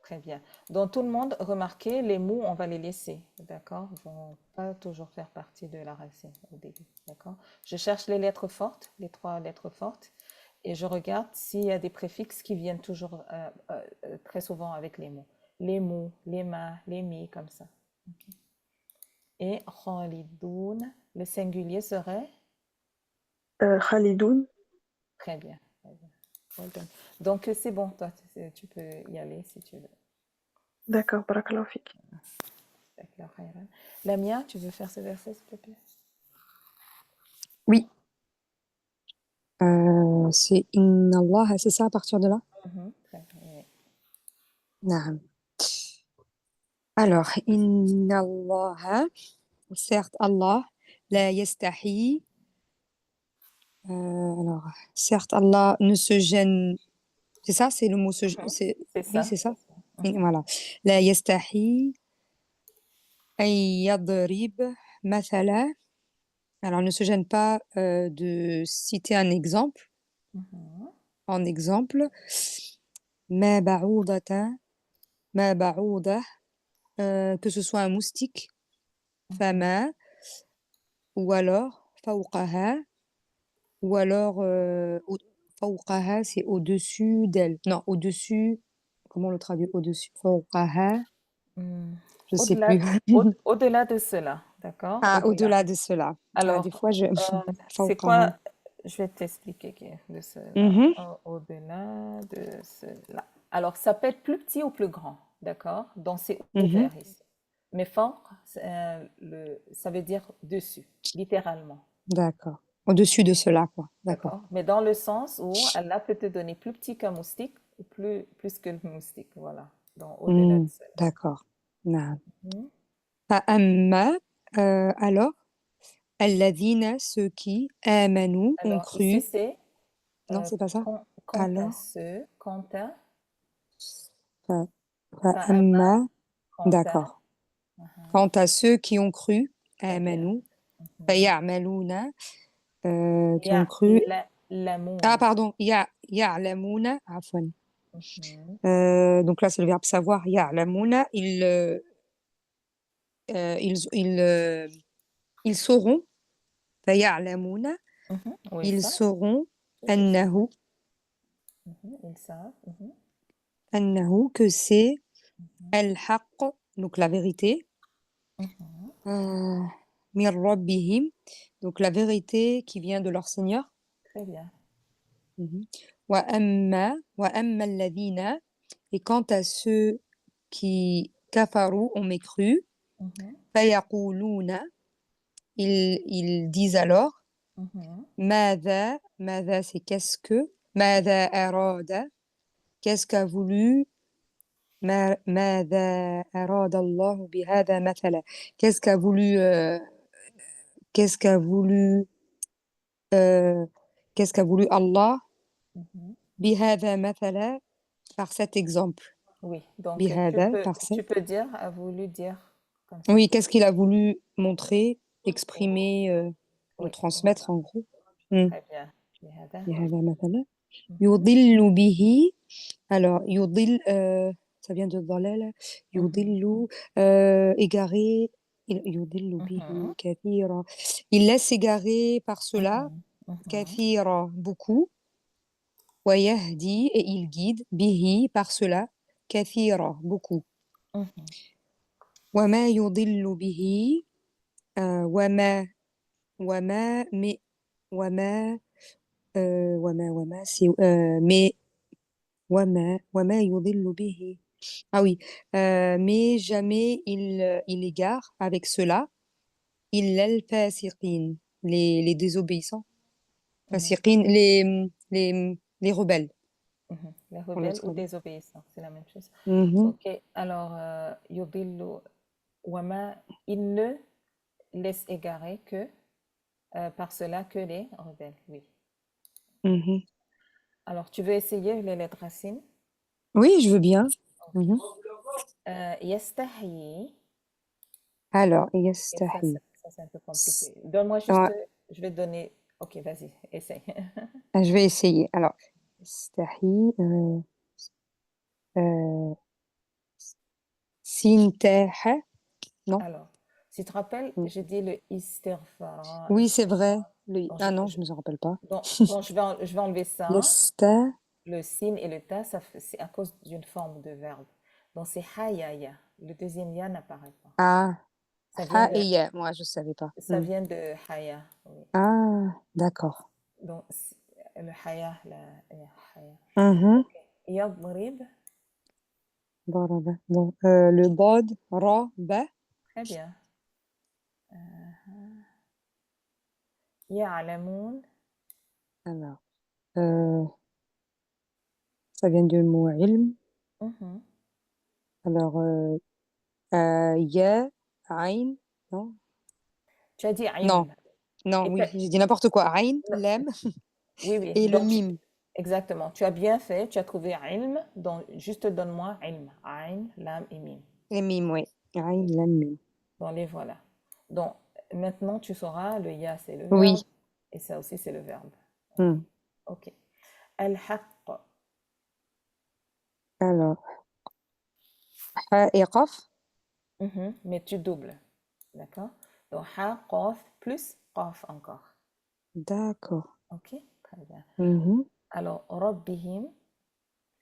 très bien. Dans tout le monde, remarquez, les mots, on va les laisser, d'accord? Ils vont pas toujours faire partie de la racine au début, d'accord? Je cherche les lettres fortes, les 3 lettres fortes, et je regarde s'il y a des préfixes qui viennent toujours très souvent avec les mots. Les mots, les ma, les mi, comme ça. Ok. Et khalidoun, le singulier serait Khalidoun. très bien. Très bien. Well done. Donc c'est bon, toi, tu peux y aller si tu veux. D'accord, barakallahu fik. D'accord, khairan. Lamia, tu veux faire ce verset, s'il te plaît? Oui, c'est Inna Allah, c'est ça à partir de là? Très bien. Naam. Alors, Inna Allah, certes Allah, la yastahi, alors, certes Allah ne se gêne, c'est ça, c'est le mot c'est, C'est oui, ça, c'est ça? c'est ça. Voilà. La yastahi, ay yadrib, mathala. Alors, ne se gêne pas de citer un exemple, Mhm. en exemple. Ma ba'oudata, ma ba'ouda, que ce soit un moustique, fama, ou alors fawqaha, ou alors fawqaha, c'est au-dessus d'elle. Non, au-dessus, comment on le traduit au-dessus? Fawqaha, Hmm. je sais Au-delà, plus. au-delà de cela, d'accord? Ah, Au-delà. au-delà de cela. Ah, des Alors, fois, je... c'est Fawqaha. quoi? Je vais t'expliquer de cela. Mhm, Au-delà de cela. Alors, ça peut être plus petit ou plus grand, d'accord? Donc, c'est mhm. ouvert ici. Mais fort, ça veut dire dessus, littéralement. D'accord. Au-dessus de cela, quoi. D'accord. D'accord? Mais dans le sens où Allah peut te donner plus petit qu'un moustique ou plus que le moustique. Voilà. Donc, au-delà de cela. D'accord. Naam. Mhm. فأما, alors, الذين, ceux qui, آمنوا, ont Alors, ici, cru. c'est Non, c'est pas ça. quant à Alors, ceux, quant à, fa- fa'ama, فأما, quant à, d'accord. Quant à ceux qui ont cru, très bien. آمنوا, Mhm. فيعملون, qui ont cru. Ah, L'amoun. pardon, يعلمون, عفوا. Mhm. Donc là, c'est le verbe savoir, يعلمون, ils sauront, فيعلمون, Mhm. Oui, ils ça, sauront, tout est ça. أنه, Mhm. Ils savent. Mhm. أنه, que c'est الحق, donc la vérité, Mhm. من ربهم, donc la vérité qui vient de leur Seigneur. Très bien. Mhm. وأما الذين, et quant à ceux qui kafaru, ont mécru, Mhm. فيقولون, ils disent alors, Mhm. ماذا c'est qu'est-ce que, ماذا أراد, qu'est-ce qu'a voulu, ماذا أراد الله بهذا مثلا, qu'est-ce qu'a voulu, qu'est-ce qu'a voulu, euh, qu'est-ce qu'a voulu Allah, Mhm. بهذا مثلا, par cet exemple, Oui, donc بهذا, par tu cet. peux dire, a voulu dire comme ça. Oui, qu'est-ce qu'il a voulu montrer, exprimer, nous Oui, transmettre voilà. en gros. Mm. Très bien. بهذا. بهذا مثلا. Mhm. يضل به, alors يضل, ça vient de ضلالة Mhm. يضل égaré يضل به Mhm. كثيرا il laisse égarer par cela Mhm. Mhm. كثيرا beaucoup ويهدي et il guide به par cela كثيرا beaucoup Mhm. وما يضل به وما وما mais وما وما c'est mais وما يضل به ah oui mais jamais il égare avec cela إلا الفاسقين les désobéissants Mhm. فاسقين les rebelles Mhm. Les pour le rebelles ou traduire. désobéissants, c'est la même chose. Mhm, Ok, alors, yudillu wama, il ne laisse égarer que, par cela que les rebelles, oui. mhm. Alors, tu veux essayer les lettres racines? Oui, je veux bien. Ok. Mhm. Yastahi, Alors, et يستحي ça c'est un peu compliqué. Donne-moi Ouais, juste, je vais te donner, ok, vas-y, essaye. je vais essayer. Alors, يستحي سينتاح non? Alors, si tu te rappelles, Mm. j'ai dit le istighfar, Oui, c'est vrai. Donc, Ah non, je me en rappelle pas. je vais enlever ça. Lesta Le sin et le ta, c'est à cause d'une forme de verbe. Donc, c'est hayaya. Le deuxième ya n'apparaît pas. ah Ça vient ha de, et ya. Moi, je savais pas. ça Mm. vient de haya. Oui. Ah, d'accord. Donc, le haya, haya. Mhm. Ok. Yadrib, ضرب. Bon, le bod, ra, ba. très bien. Ya'lamoun, Alors, euh, ça vient du mot ilm. mhm. Alors, ya, aïn, non? Tu as dit Non, ilm. non, Et oui, j'ai dit n'importe quoi. Aïn, lam oui, oui. et le Donc, mim. exactement. Tu as bien fait. Tu as trouvé ilm. Donc, juste donne-moi ilm. Ain, lam et mim. Et mim, oui. Aïn, Oui. lam, mim. Bon, les voilà. Donc, maintenant, tu sauras, le ya, c'est le Oui. verbe, et ça aussi, c'est le verbe. Hmm. Ok. Al-haqq. Alors, ha et qaf. Mhm. Mais tu doubles. D'accord? Donc, ha, qaf, plus qaf encore. D'accord. Ok? Très bien. Mhm. Alors, rabbihim,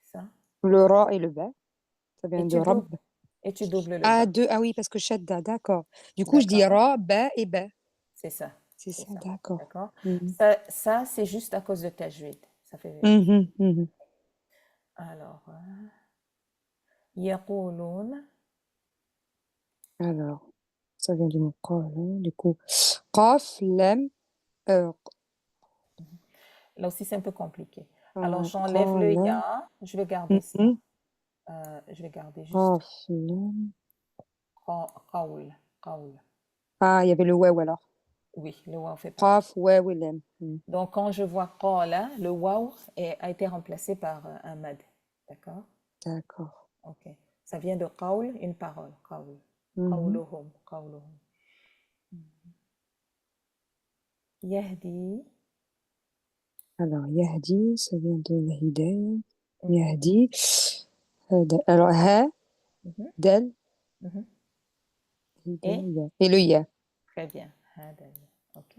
ça. Le ra et le ba. Ça vient Et de tu rab. doubles. Et tu doubles le Ah, bas. deux. Ah oui, parce que shadda, d'accord. Du coup, je dis D'accord? ra, ba et ba. C'est ça. C'est C'est ça, ça. d'accord. D'accord? Mhm. Ça c'est juste à cause de tajwid. Ça fait. Mhm, mhm. Alors, yaqulun. Alors, ça vient du mot qala, du coup. Qaf, lam, euh, Là aussi, c'est un peu compliqué. Alors, qala, j'enlève le ya. Je vais garder ça. mhm. Je vais garder juste Qaf, lam. qawl. Qawl. Ah, il y avait le waouh alors. Oui, le waw fait partie. Qaf, waouh et lam. Mhm. Donc, quand je vois qala, le waw a été remplacé par un mad. D'accord? D'accord. Ok. Ça vient de qawl, une parole. Qawl. Mhm. Qawluhum. Qawluhum. Yahdi. Alors, Yahdi, ça vient de la hidayah. Mhm, Yahdi. Alors, ha, mhm, dal, mhm. Et hidayah. Et le ya. très bien. Hada, ok.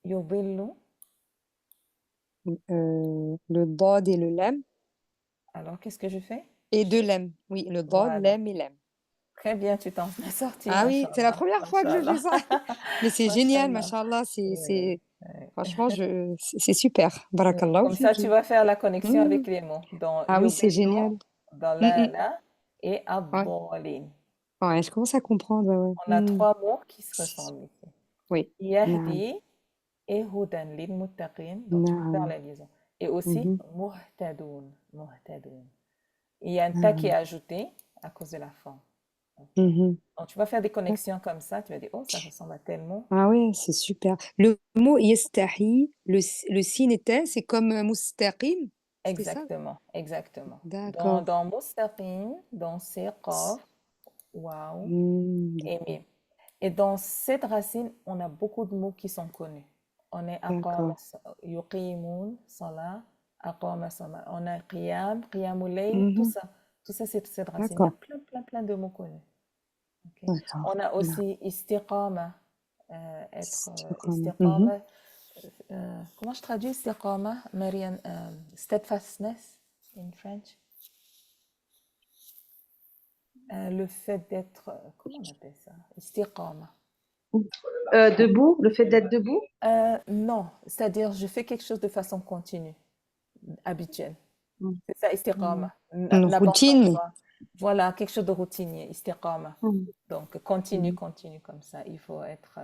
Yudillu. Le dad et le lam. Alors, qu'est-ce que je fais? Et deux lam. Oui, le dad, Voilà. lam et lam. Très bien, tu t'en es sorti, Ah oui, c'est la machallah. première fois que je fais Machallah. ça. Mais c'est génial, Machallah. machallah. Oui, oui. Franchement, c'est super. Barakallahu Comme ça, tu fiki. vas faire la connexion Hmm. avec les mots. Dans Ah oui, c'est yudillu, génial. Hmm, hmm. dalala et Ouais. ad-dallin. Ouais, je commence à comprendre. Ouais, On a ouais. Hmm. trois mots qui se ressemblent ici. Oui. Naam. Yahdi et hudan lil muttaqin. Donc, tu vas faire Naam. la liaison. Et aussi Mhm. muhtadoun. Muhtadoun. Il y a un ta qui est Naam. ajouté à cause de la forme. Ok. Mhm. Donc, tu vas faire des connexions comme ça. Tu vas dire, oh, ça ressemble à tel mot. Ah ouais, c'est super. Le mot yastahi, le sin était, c'est comme mustaqim. C'est ça? Exactement, exactement. D'accord. Dans mustaqim, dans c'est qaf, waw Hmm, et mim. Et dans cette racine, on a beaucoup de mots qui sont connus. On est aqama, d'accord. yuqimun, salat, On a qiyam, qiyamul layl, Mhm. tout ça c'est cette racine. Il y a D'accord, plein de mots connus. Ok. d'accord. On a Là. aussi istiqama, Istiqama. Mhm. istiqama. Comment je traduis istiqama, Marianne? Steadfastness in French. Le fait d'être, comment on appelle ça? Istiqama. Debout, le fait d'être debout. Non, c'est-à-dire je fais quelque chose de façon continue, habituelle. Mm. C'est ça, Mm. istiqama. Une N'abandonne routine. pas. Voilà, quelque chose de routinier, istiqama. Mm. Donc, continue, Mm. continue comme ça. Il faut être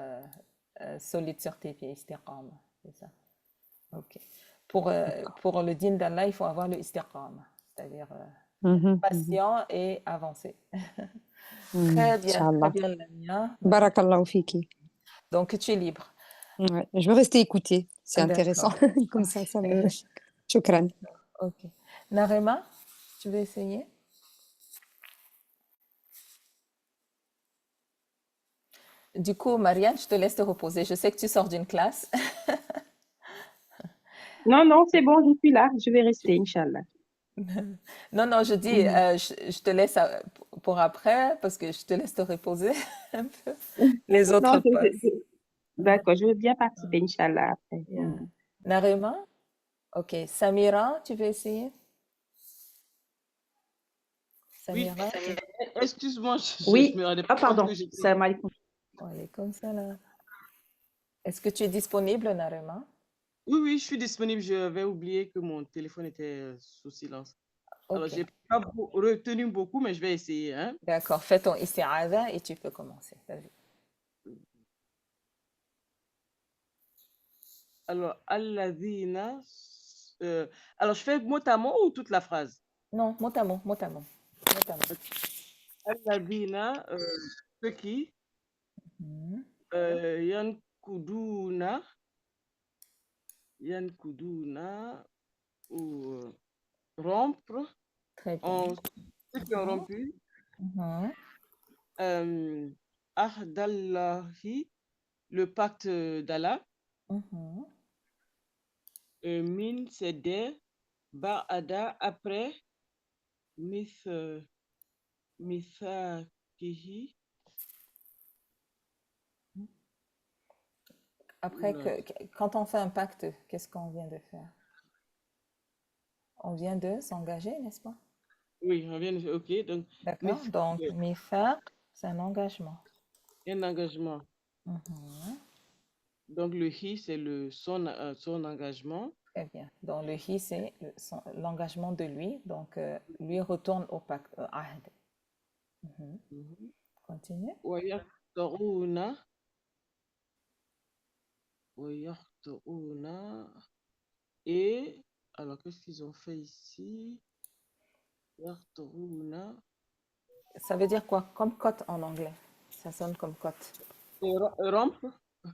solide sur tes pieds, istiqama. C'est ça. Ok. Pour le din d'Allah, il faut avoir le istiqama, c'est-à-dire Mhm. Mhm. patient et avancé. Mm. Très Inch'Allah. bien, Lamia. Ouais. Barakallahu fiki. Donc, tu es libre. Ouais. Je vais rester écouter. C'est intéressant. D'accord. Comme ça me... Shukran. Ok. Narema, tu veux essayer? Du coup, Marianne, je te laisse te reposer. Je sais que tu sors d'une classe. Non, non, c'est bon, je suis là. Je vais rester, Inch'Allah. Non, non, je dis, Mhm. je te laisse pour après parce que je te laisse te reposer un peu. Les Non, autres passent. d'accord, je veux bien participer, Inch'Allah, après. Yeah. Mhm. Narema? Ok. Samira, tu veux essayer? Oui, Samira? excuse-moi, je Oui. me rendais Ah, pas compte pardon. que j'étais. Salam alaikum. Ouais, comme ça là. Est-ce que tu es disponible, Narema? Oui, oui, je suis disponible. Je vais oublier que mon téléphone était sous silence. Alors, Ok. j'ai pas retenu beaucoup, mais je vais essayer, hein. D'accord. Fais ton isti'adha et tu peux commencer. Vas-y. Alors, Alladina. Alors, je fais mot à mot ou toute la phrase? Non, mot à mot, mot à mot. Mot à mot. Alladina, ceux qui, Mhm. Yankuduna, Yankuduna, ou rompre, Très bien. ceux qui ont rompu, Mhm. Ahdallahi, le pacte d'Allah, Mhm. Min, c'est des, Ba'ada, après, Mith, Mithakihi, Après, oula. quand on fait un pacte, qu'est-ce qu'on vient de faire? On vient de s'engager, n'est-ce pas? Oui, on vient de... Ok, donc, D'accord? Mith, Donc, mithaq, c'est un engagement. un engagement. Mhm. Donc, le hi, c'est son engagement. Très bien. Donc, le hi, c'est l'engagement de lui. Donc, lui retourne au pacte, ahd. Mhm. Mhm. Continue. Wayaqta'una, Wayaqta'una, et, alors, qu'est-ce qu'ils ont fait ici? Yaqta'una, Ça veut dire quoi? Comme cote en anglais. Ça sonne comme cote. et rompre.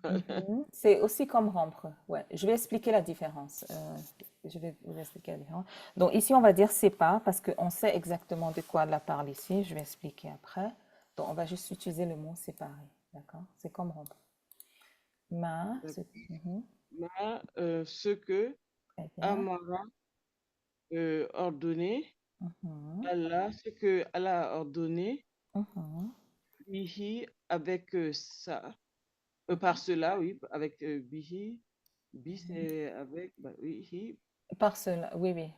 Mhm. C'est aussi comme rompre. Ouais, je vais expliquer la différence. Je vais vous expliquer la différence. Donc ici, on va dire sépa parce qu'on sait exactement de quoi elle parle ici. Je vais expliquer après. Donc on va juste utiliser le mot séparer. D'accord? C'est comme rompre. Ma, mhm. Ma, ce que Très bien. Amara ordonné, Mhm. Allah, ce que Allah a ordonné, Mhm. bihi, avec ça, par cela, oui, avec bihi, bi c'est avec, bah, oui, hi, Par cela, oui, oui,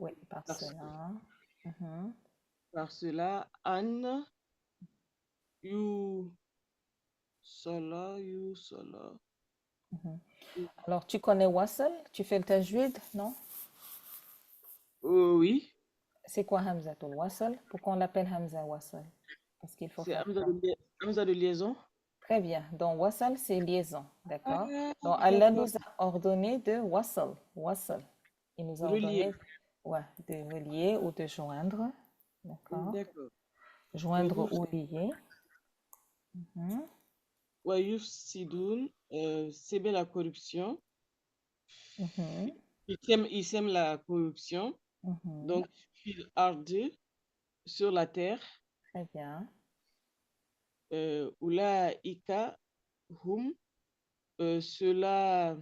oui, par par, cela. Mhm. par cela, an, you, sola, Mhm. Alors, tu connais wasl? Tu fais le tajwid, non? oui, C'est quoi Hamzatul Wasl? Pourquoi on l'appelle Hamza Wasl? Parce qu'il faut c'est faire Hamza quoi? Hamza de liaison. Très bien. Donc, Wasl, c'est liaison. D'accord? Ah, Donc, Allah d'accord, nous a ordonné de Wasl. Wasl. Il nous a relié, ordonné, ouais, de relier ou de joindre. D'accord? d'accord. Joindre ou lier. Mhm. Wayuf Sidoun, c'est bien la corruption. Mhm. Il sème la corruption. Mhm. Donc, fil arde sur la terre. Très bien. Ulaika hum, ceux-là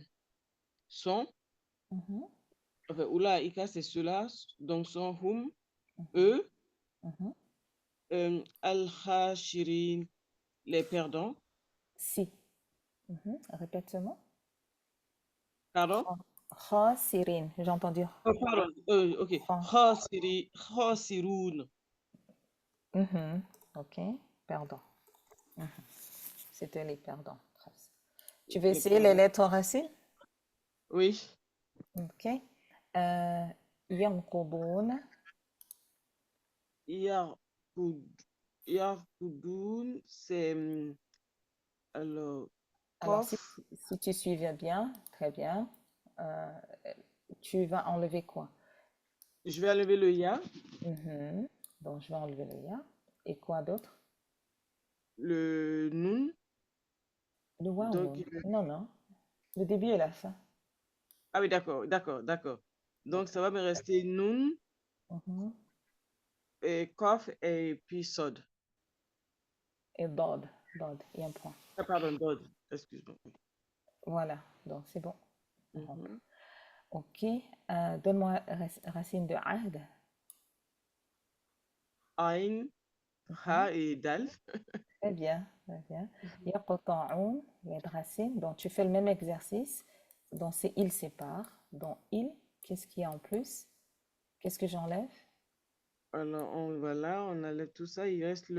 sont Mhm. Enfin, Oulaïka, c'est ceux-là, donc sont hum, Mhm. eux, Mhm. al-khashirin, les perdants. Si. Répète ce mot. Pardon? Khasirin. J'ai entendu Oh, pardon. Ok. kha. Khasiroun. Ok. Perdant. C'était les perdants. Tu veux Les essayer les perdants. lettres racines? Oui. Ok. Yanqudun. Yarkoudoun, c'est alors Alors, Kof. si tu suivais bien, très bien, euh, tu vas enlever quoi? Je vais enlever le ya, Mhm. Donc, je vais enlever le ya. Et quoi d'autre? le nun. Le wa ou Donc, non? Non, non. Le début et la fin. ah oui, d'accord, d'accord, d'accord. Donc, ça va me rester nun, Mhm. et Kof et puis Sod. Et dod. Dod. Et un point. Ah, pardon, Dod. Excuse-moi. Voilà. Donc, c'est bon. On rentre. Mhm. Ok. Donne-moi racine de ahd. Ain, Mhm. Ha et Dal. Très bien. Très bien. Yaqta'un, les racines. Donc, tu fais le même exercice. Donc, c'est il sépare. Donc, il, qu'est-ce qu'il y a en plus? Qu'est-ce que j'enlève? Alors, on va là, on enlève tout ça. Il reste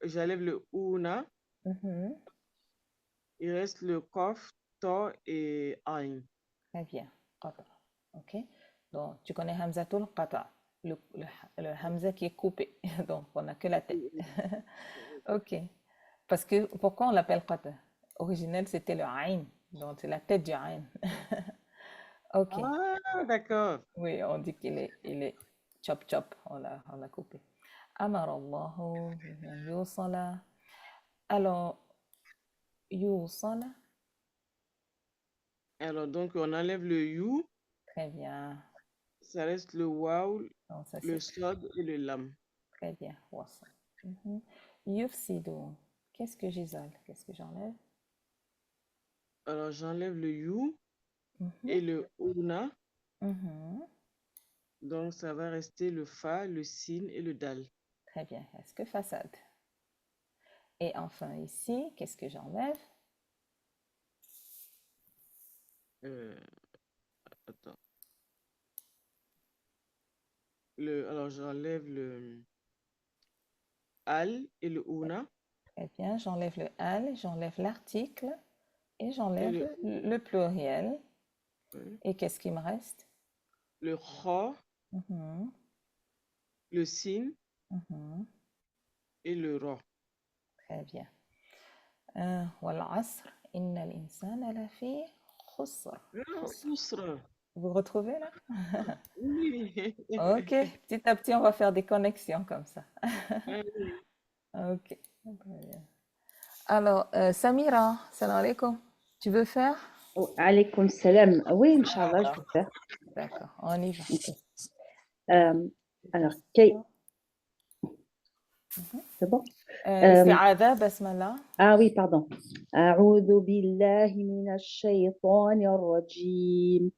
j'enlève le Una. Mhm. Il reste le Kof, To et Ain. Très bien. Qata. Ok. Donc, tu connais Hamzatul Qata. Le Hamza qui est coupé. Donc, on n'a que la tête. Ok. Parce que, pourquoi on l'appelle Qata? Originel, c'était le Ain. Donc, c'est la tête du Ain. Ok. Ah, d'accord. Oui, on dit il est chop chop. On l'a coupé. Amar Allahu yusala. Alors, yusala. Alors, donc, on enlève le You. Très bien. Ça reste le Waw, Donc, ça, le c'est Sod et le Lam. très bien. Wasal. Yufsidun. Qu'est-ce que j'isole? Qu'est-ce que j'enlève? Alors, j'enlève le You Mhm, et le Una. mhm. Donc, ça va rester le Fa, le Sin et le Dal. Très bien. Est-ce que façade? Et enfin, ici, qu'est-ce que j'enlève? Euh, attends. Alors, j'enlève le Al et le Una. Très bien. J'enlève le al, j'enlève l'article et Et j'enlève le, le pluriel. euh, Et qu'est-ce qui me reste? le Kha, Mhm, le Sin mhm. et le Ra. Très bien. والعصر إن الإنسان لفي خسر. Ah, خسر. Usra. Vous retrouvez là? Oui. Ok, petit à petit, on va faire des connexions comme ça. Ah oui. Ok, très bien. Alors, Samira, salam alaikum. Tu veux faire? Alaykoum salam. Oui, Inch'Allah, je vais faire. D'accord, on y va. Euh, alors, c'est bon? الاستعاذة بسملة. Ah oui, pardon. أعوذ بالله من الشيطان الرجيم.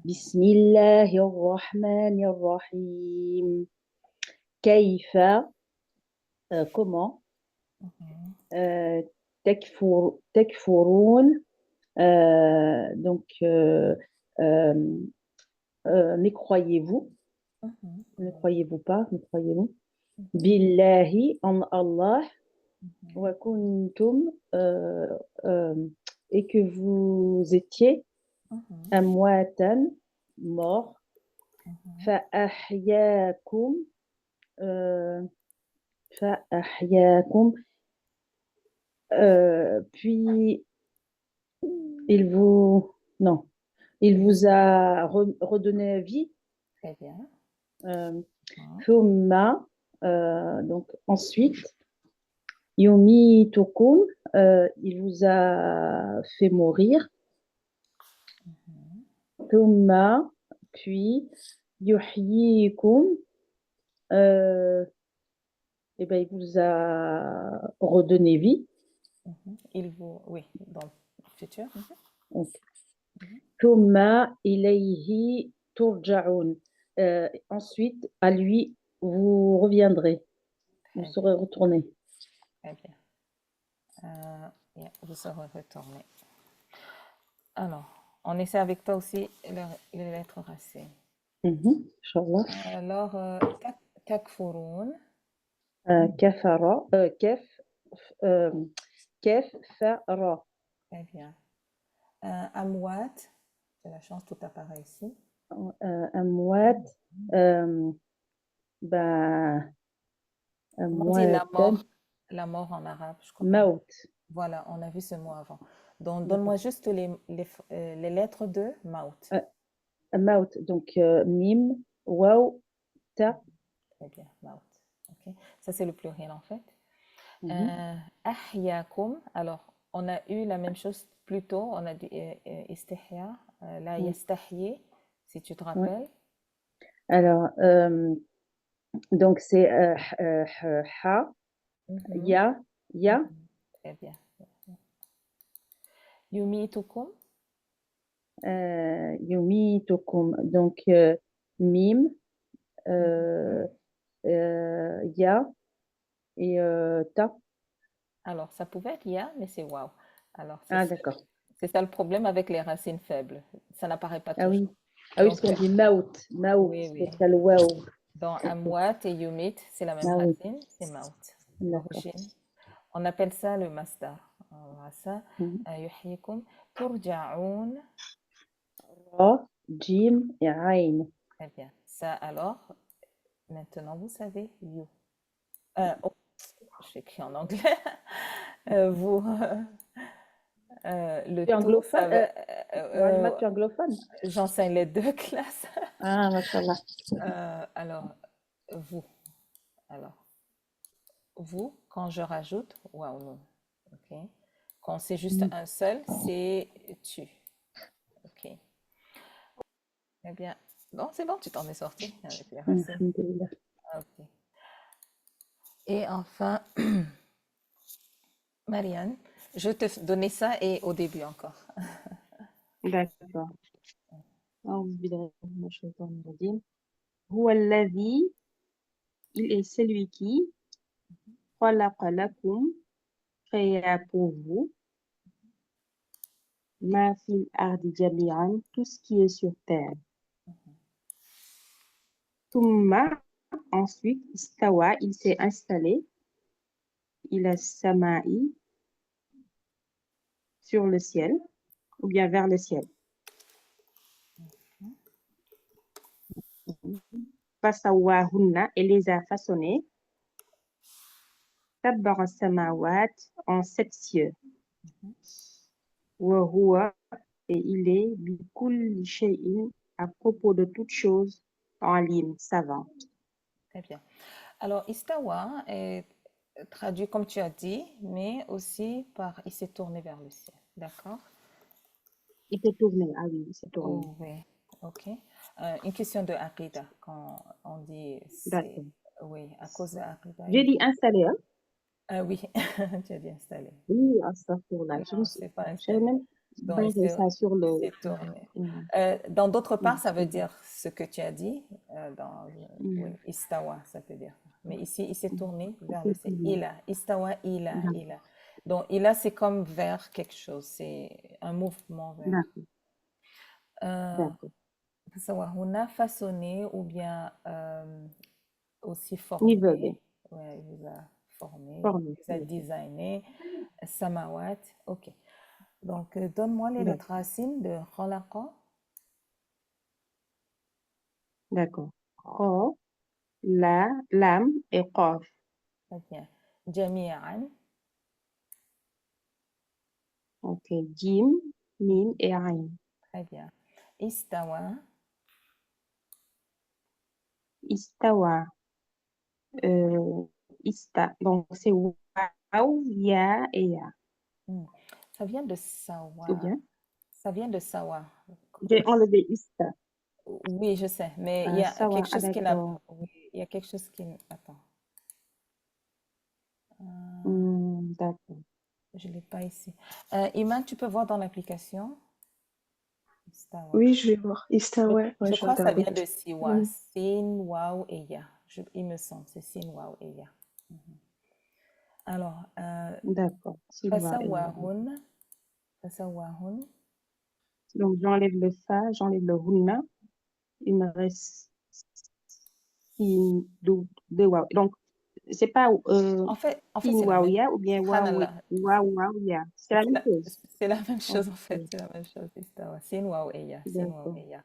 بسم الله الرحمن الرحيم. كيف comment تكفرون donc mais croyez-vous ne croyez-vous pas ne croyez-vous billahi en Allah wa kuntum et que vous étiez amwatan mort فأحياكم فأحياكم puis il vous non il vous a redonné vie Très bien. ثم donc ensuite يميتكم il vous a fait mourir ثم puis يحييكم et ben il vous a redonné vie. Il vous, oui, dans le futur. Donc, ثم إليه turja'un. Ensuite, à lui, vous reviendrez. Vous Très bien, serez retourné. très bien. Yeah, vous serez retourné. Alors, on essaie avec toi aussi les lettres racines. Inch'Allah. Alors, takfurun, Kafara, euh, kef, fa, ra. très bien. Amwat, j'ai la chance, tout apparaît ici. Amwat, bah, Comment on dit amwat, la mort en arabe, je crois qu'on maut. Voilà, on a vu ce mot avant. Donc, donne-moi juste les lettres de Maut. Maut, donc mim, waw, ta. Très bien, Maut. Ok. Ça, c'est le pluriel en fait. Mhm. Ahyakum, alors, on a eu la même chose plus tôt. On a dit istihya, la Mm. yastahyi, si tu te Ouais. rappelles. Alors, donc c'est ha, Mhm. ya, Très bien. Yumitukum, yumitukum. Donc mim, ya et ta. alors, ça pouvait être ya, mais c'est waouh. Alors, Ah, d'accord. c'est ça le problème avec les racines faibles. Ça n'apparaît pas Ah oui. toujours. Ah oui, parce Donc, qu'on dit maout, oui, oui. donc il y a le waw. Dans Amwat et Yumit, c'est la même Ah oui, racine, c'est Maut. d'accord. L'origine. On appelle ça le masdar. On verra ça. Mhm. Yuhyikum. Turja'oun. Ra, jim et ayn. Très bien. Ça alors, maintenant vous savez you. Oh, j'écris en anglais. Vous, le Tu es tout, anglophone? Malima, tu es anglophone? j'enseigne les deux classes. Ah, mashallah. Alors, vous. Alors, vous, quand je rajoute, waouh, non. Ok. Quand c'est juste Mhm. un seul, c'est tu. Ok. Eh bien, bon, c'est bon, tu t'en es sorti avec les racines. Alhamdulillah. Ok. Et enfin, Marianne, je vais te donner ça et au début encore. D'accord. أعوذ بالله من الشيطان الرجيم. هو الذي, il est celui qui, خلق لكم, créa pour vous, ما في الأرض جميعا, tout ce qui est sur terre. ثم, ensuite, استوى, il s'est installé, إلى السماء, sur le ciel, ou bien vers le ciel. فسواهن, et les a façonnés, سبع السماوات, en 7 cieux. وهو, et il est, بكل شيء, à propos de toute chose, alim, savant. Très bien. Alors, istawa est traduit comme tu as dit, mais aussi par il s'est tourné vers le ciel. D'accord? Il s'est tourné, ah oui, il s'est tourné. Oh, oui. Ok. Une question de Aqida, quand on dit c'est. D'accord. Oui, à cause de Aqida. J'ai dit installé, hein? Oui, tu as dit installé. Oui, astaghfirullah. Non, c'est pas J'ai installé. même Donc, barré ça sur il le. s'est tourné. Mm, Dans d'autres parts, mm, ça veut mm, dire ce que tu as dit. Oui, mm, istawa, ça peut dire. Mais ici, il s'est mm. tourné Il vers le s'est ciel. tourné. Ila, istawa, ila, D'accord, ila. Donc, ila, c'est comme vers quelque chose. C'est un mouvement vers. d'accord, Euh, d'accord. savoir, on a façonné ou bien aussi Nivelé, formé. Ouais, il vous a formé, formé. il vous a designé. Samawat, ok. Donc, donne-moi les D'accord, lettres racines de khalaqa. d'accord. Kho, la, lam et qaf. Très bien. Jami'an, Ok, jim, mim et ayn. très bien. Istawa, Istawa, euh, donc c'est waw, ya et ya. hmm, ça vient de Ou sawa. bien, Ça vient de sawa. j'ai enlevé ista. Oui, je sais, mais il y a Sawa, quelque ah, chose qui n'a. d'accord. Oui, il y a quelque chose qui. Attends, je ne l'ai pas ici. Iman, tu peux voir dans l'application. istawa. Oui, je vais voir. Istawa, ouais, Je je vais crois que ça regarder. vient de siwa. Sin, waw et ya. Il me semble, c'est sin, waw et ya. Alors, D'accord. Silva et Yara. fasawahun. Donc, j'enlève le fa, j'enlève le hunna. Il me reste deux waouh. Donc, c'est pas En fait, sin c'est la même. waouya ou bien Subhanallah. waouya. C'est la même chose. C'est la même chose, en Ok, fait. C'est la même chose, istawa. Sin, waw et ya. Sin, waw d'accord. et ya.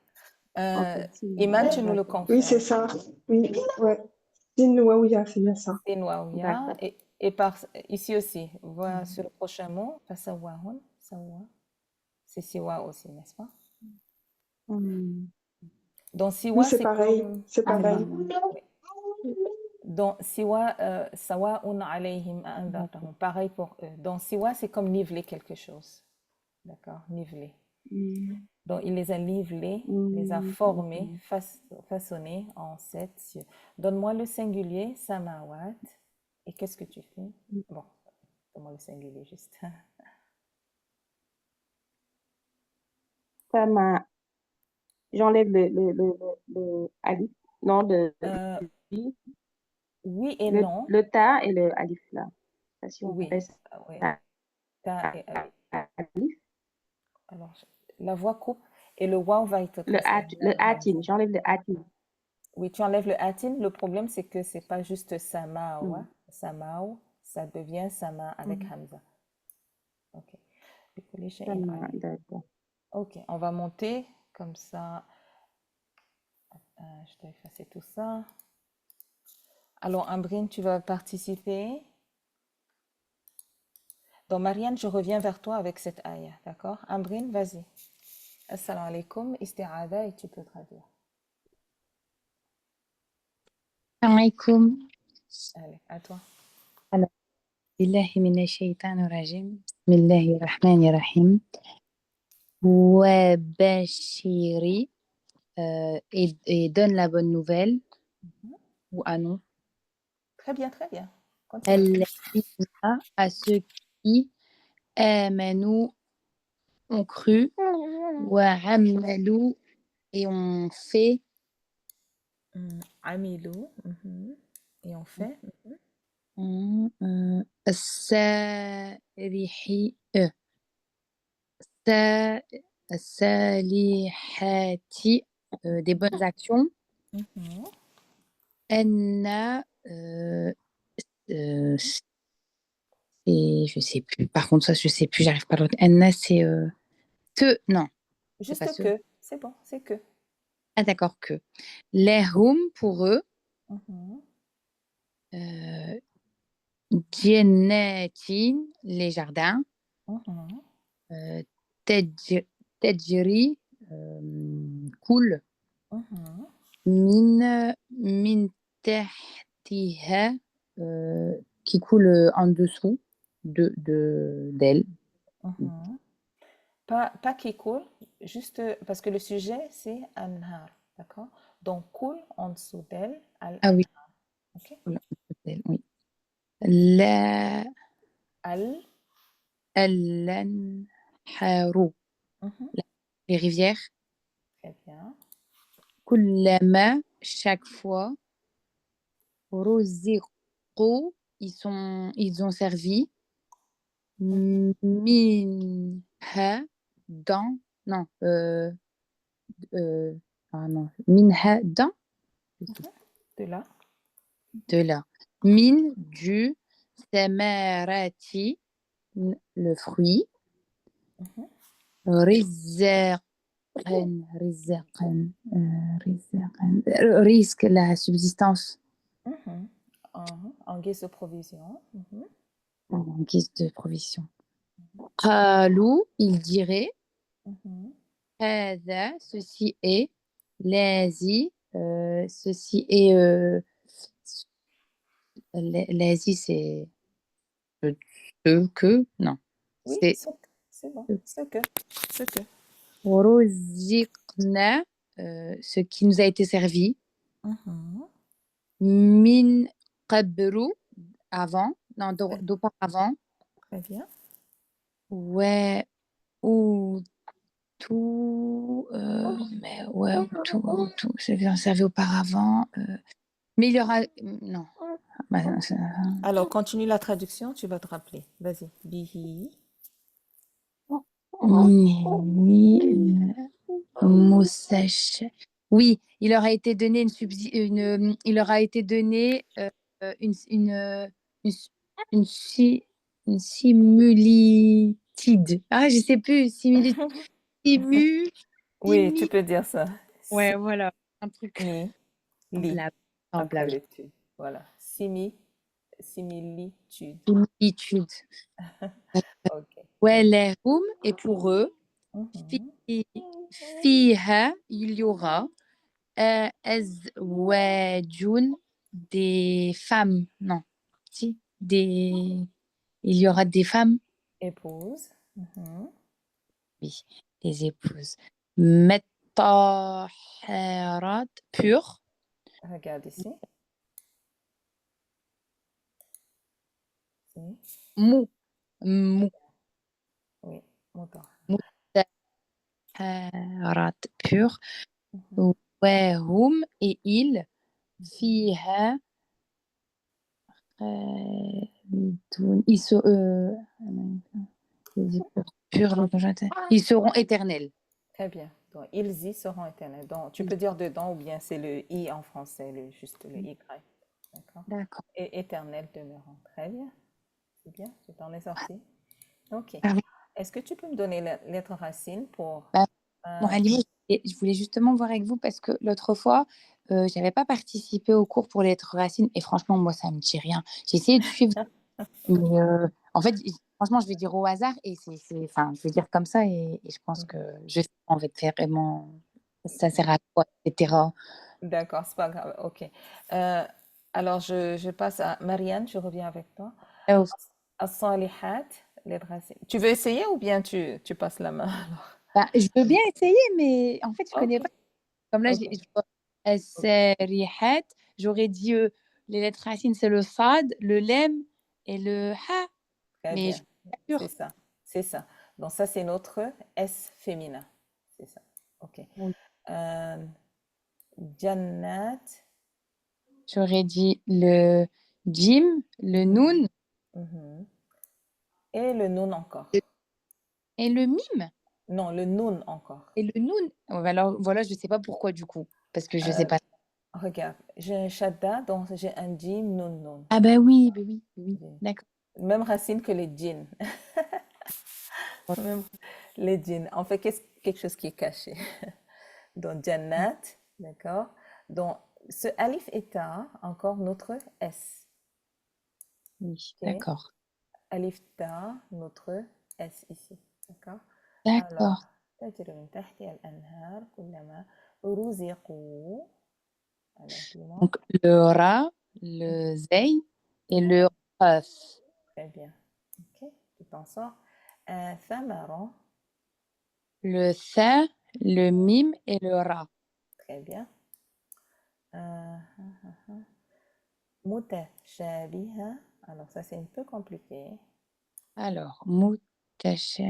Ok, sin Iman, tu nous le d'accord. Oui, c'est confirmes. ça. Oui, ouais. Sin Waouya, c'est bien ça. Sin, waw, ya. D'accord. Et ici aussi, voilà sur le prochain mot, fasawahun, sawa. C'est siwa aussi, n'est-ce pas? Hmm. Dans Oui, siwa, c'est c'est pareil. comme. C'est pareil. Dans siwa, sawa'un alayhim a anzartahum. Pareil pour eux. Dans siwa, c'est comme niveler quelque chose. D'accord? Niveler. Hmm. Donc, il les a nivelés, les a Hmm. formés, façonnés en 7 cieux. Donne-moi le singulier, samawat. Et qu'est-ce que tu fais? Bon, donne-moi le singulier juste. J'enlève le alif. Non, Euh, i. oui et non. Le ta et le alif là. Ça, si on Oui. reste Oui. ta, Ta et alif. alors, la voix coupe et le waw va être transformé Le en atin, hamza. j'enlève le atin. Oui, tu enlèves le atin. Le problème, c'est que c'est pas juste samawa, Hmm. samao, ça devient sama avec Hmm. hamza. Ok. Bikulli shay'in alim. D'accord. Ok, on va monter comme ça. Je dois effacer tout ça. Alors, Ambrine, tu vas participer. Donc, Marianne, je reviens vers toi avec cette ayah, d'accord? Ambrine, vas-y. Assalamu alaikum, isti'ada, et tu peux traduire. Alaikum. Allez, à toi. Alors, billahi minash shaitanir rajim. Bismillahir rahmanir rahim. Wa bashiri, et donne la bonne nouvelle ou annonce. Très bien, très bien. Continue. Alladhina, à ceux qui amanu ont cru, wa amalu et ont fait, Amilou. Et on fait. sarihi, salihati, des bonnes actions. Anna, et je sais plus. Par contre, ça, je sais plus, j'arrive pas à le retenir. Anna, c'est non, c'est pas Juste ce. que. C'est bon, c'est que. Ah, d'accord, que. Lahum, pour eux, Jannatin, les jardins, Tajri, coule, min tahtiha, qui coule en dessous d'elle. Pas qui coule, juste parce que le sujet, c'est anhar. D'accord? Donc, coule en dessous d'elle, Ah oui, al-anhar. Ok? coule en dessous d'elle, oui. La al-anharu, les rivières. Très bien. Kullama, chaque fois. Ruziqu, ils ont servi. Minha, dans, non, ah non, minha, dans, De là. de là. Min, du, samarati, le fruit. Rizqan, rizqan, risque, la subsistance. En guise de provision. En guise de provision. Qalu, il dirait, hada, ceci est, lazi, ceci est, lazi, c'est ce que, non, Oui, c'est c'est bon. Ce que. ruziqna, ce qui nous a été servi. Min qabru, avant, non, d'auparavant. Très bien. Ouais, ou tout, mais ouais, tout, c'est bien servi auparavant. Mais il y aura, non. Bah, Alors, continue la traduction, tu vas te rappeler. Vas-y. Bihi. Moussèche. Oui, il leur a été donné il leur a été donné une, une, si- une similitude. Ah, je sais plus. Simu, Oui, tu simi. peux dire ça. Ouais, voilà. Un truc Simi, li, semblable. après Semblable. le tu. Voilà. Similitude. Similitude. Ok. Ouais, les roum, et pour eux, Mhm. fiha, il y aura. Azwajun, des femmes. Non. Si, des. Il y aura des femmes. Épouse. Mhm. Oui, des épouses. Metaharat, pure. Regarde ici. Si. Mou, mou, Oui. Mouton. mutaharat, pure. Mhm. Wahum, et il. Fiha. Ils sont. Pure, ils seront éternels. Très bien. Donc, ils y seront éternels. Donc, tu peux dire dedans ou bien c'est le i en français, juste le y. D'accord. D'accord. Et éternel demeurant. Très bien. C'est bien. Tu t'en es sorti. Ok. Ah oui. Est-ce que tu peux me donner la lettre racine pour Bah, bon, euh, Halima, je voulais justement voir avec vous parce que l'autre fois, j'avais pas participé au cours pour les lettres racines et franchement, moi, ça me dit rien. J'ai essayé de suivre, mais en fait, franchement, je vais dire au hasard et enfin, je vais dire comme ça et je pense que je sais en fait vraiment ça sert à quoi, etc. D'accord, c'est pas grave. Ok. Euh, alors, je passe à Marianne, je reviens avec toi. Oh, As-salihat, lettre racine. Tu veux essayer ou bien tu passes la main alors? bah, je veux bien essayer, mais en fait, je Ok, connais pas. Comme là, ok, je vois As-Sarihat, j'aurais dit les lettres racines, c'est le sad, le lem et le ha, très mais je bien. suis pas C'est sûre. ça, c'est ça. Donc, ça, c'est notre S féminin. C'est ça. Ok. Oui. Euh, Jannat. J'aurais dit le Jim, le Mhm, Noun mhm. Et le nun encore. et le Mime. Non, le nun encore. Et le Noun. Oh, bah alors, voilà, je sais pas pourquoi du coup. Parce que je sais Euh, pas. Regarde, j'ai un shadda, donc j'ai un jim, nun, nun. Ah bah oui, bah oui, oui. D'accord. Même racine que les djinns. Même les djinns. En fait, quelque chose qui est caché. Donc, jannat, d'accord? Donc, ce alif et ta, encore notre S. Oui, Ok? d'accord. Alif ta, notre S ici. D'accord? Alors, D'accord. تجري من تحتها الأنهار كلما رزقوا. Alors, dis-moi. Donc le Ra, le Zey et Ouais, le Raf. très bien. Ok, tu t'en sors. Thamara, Le Tha, le Mime et le Ra. très bien. Mutashabiha. Alors, ça, c'est un peu compliqué. Alors, Moutasha,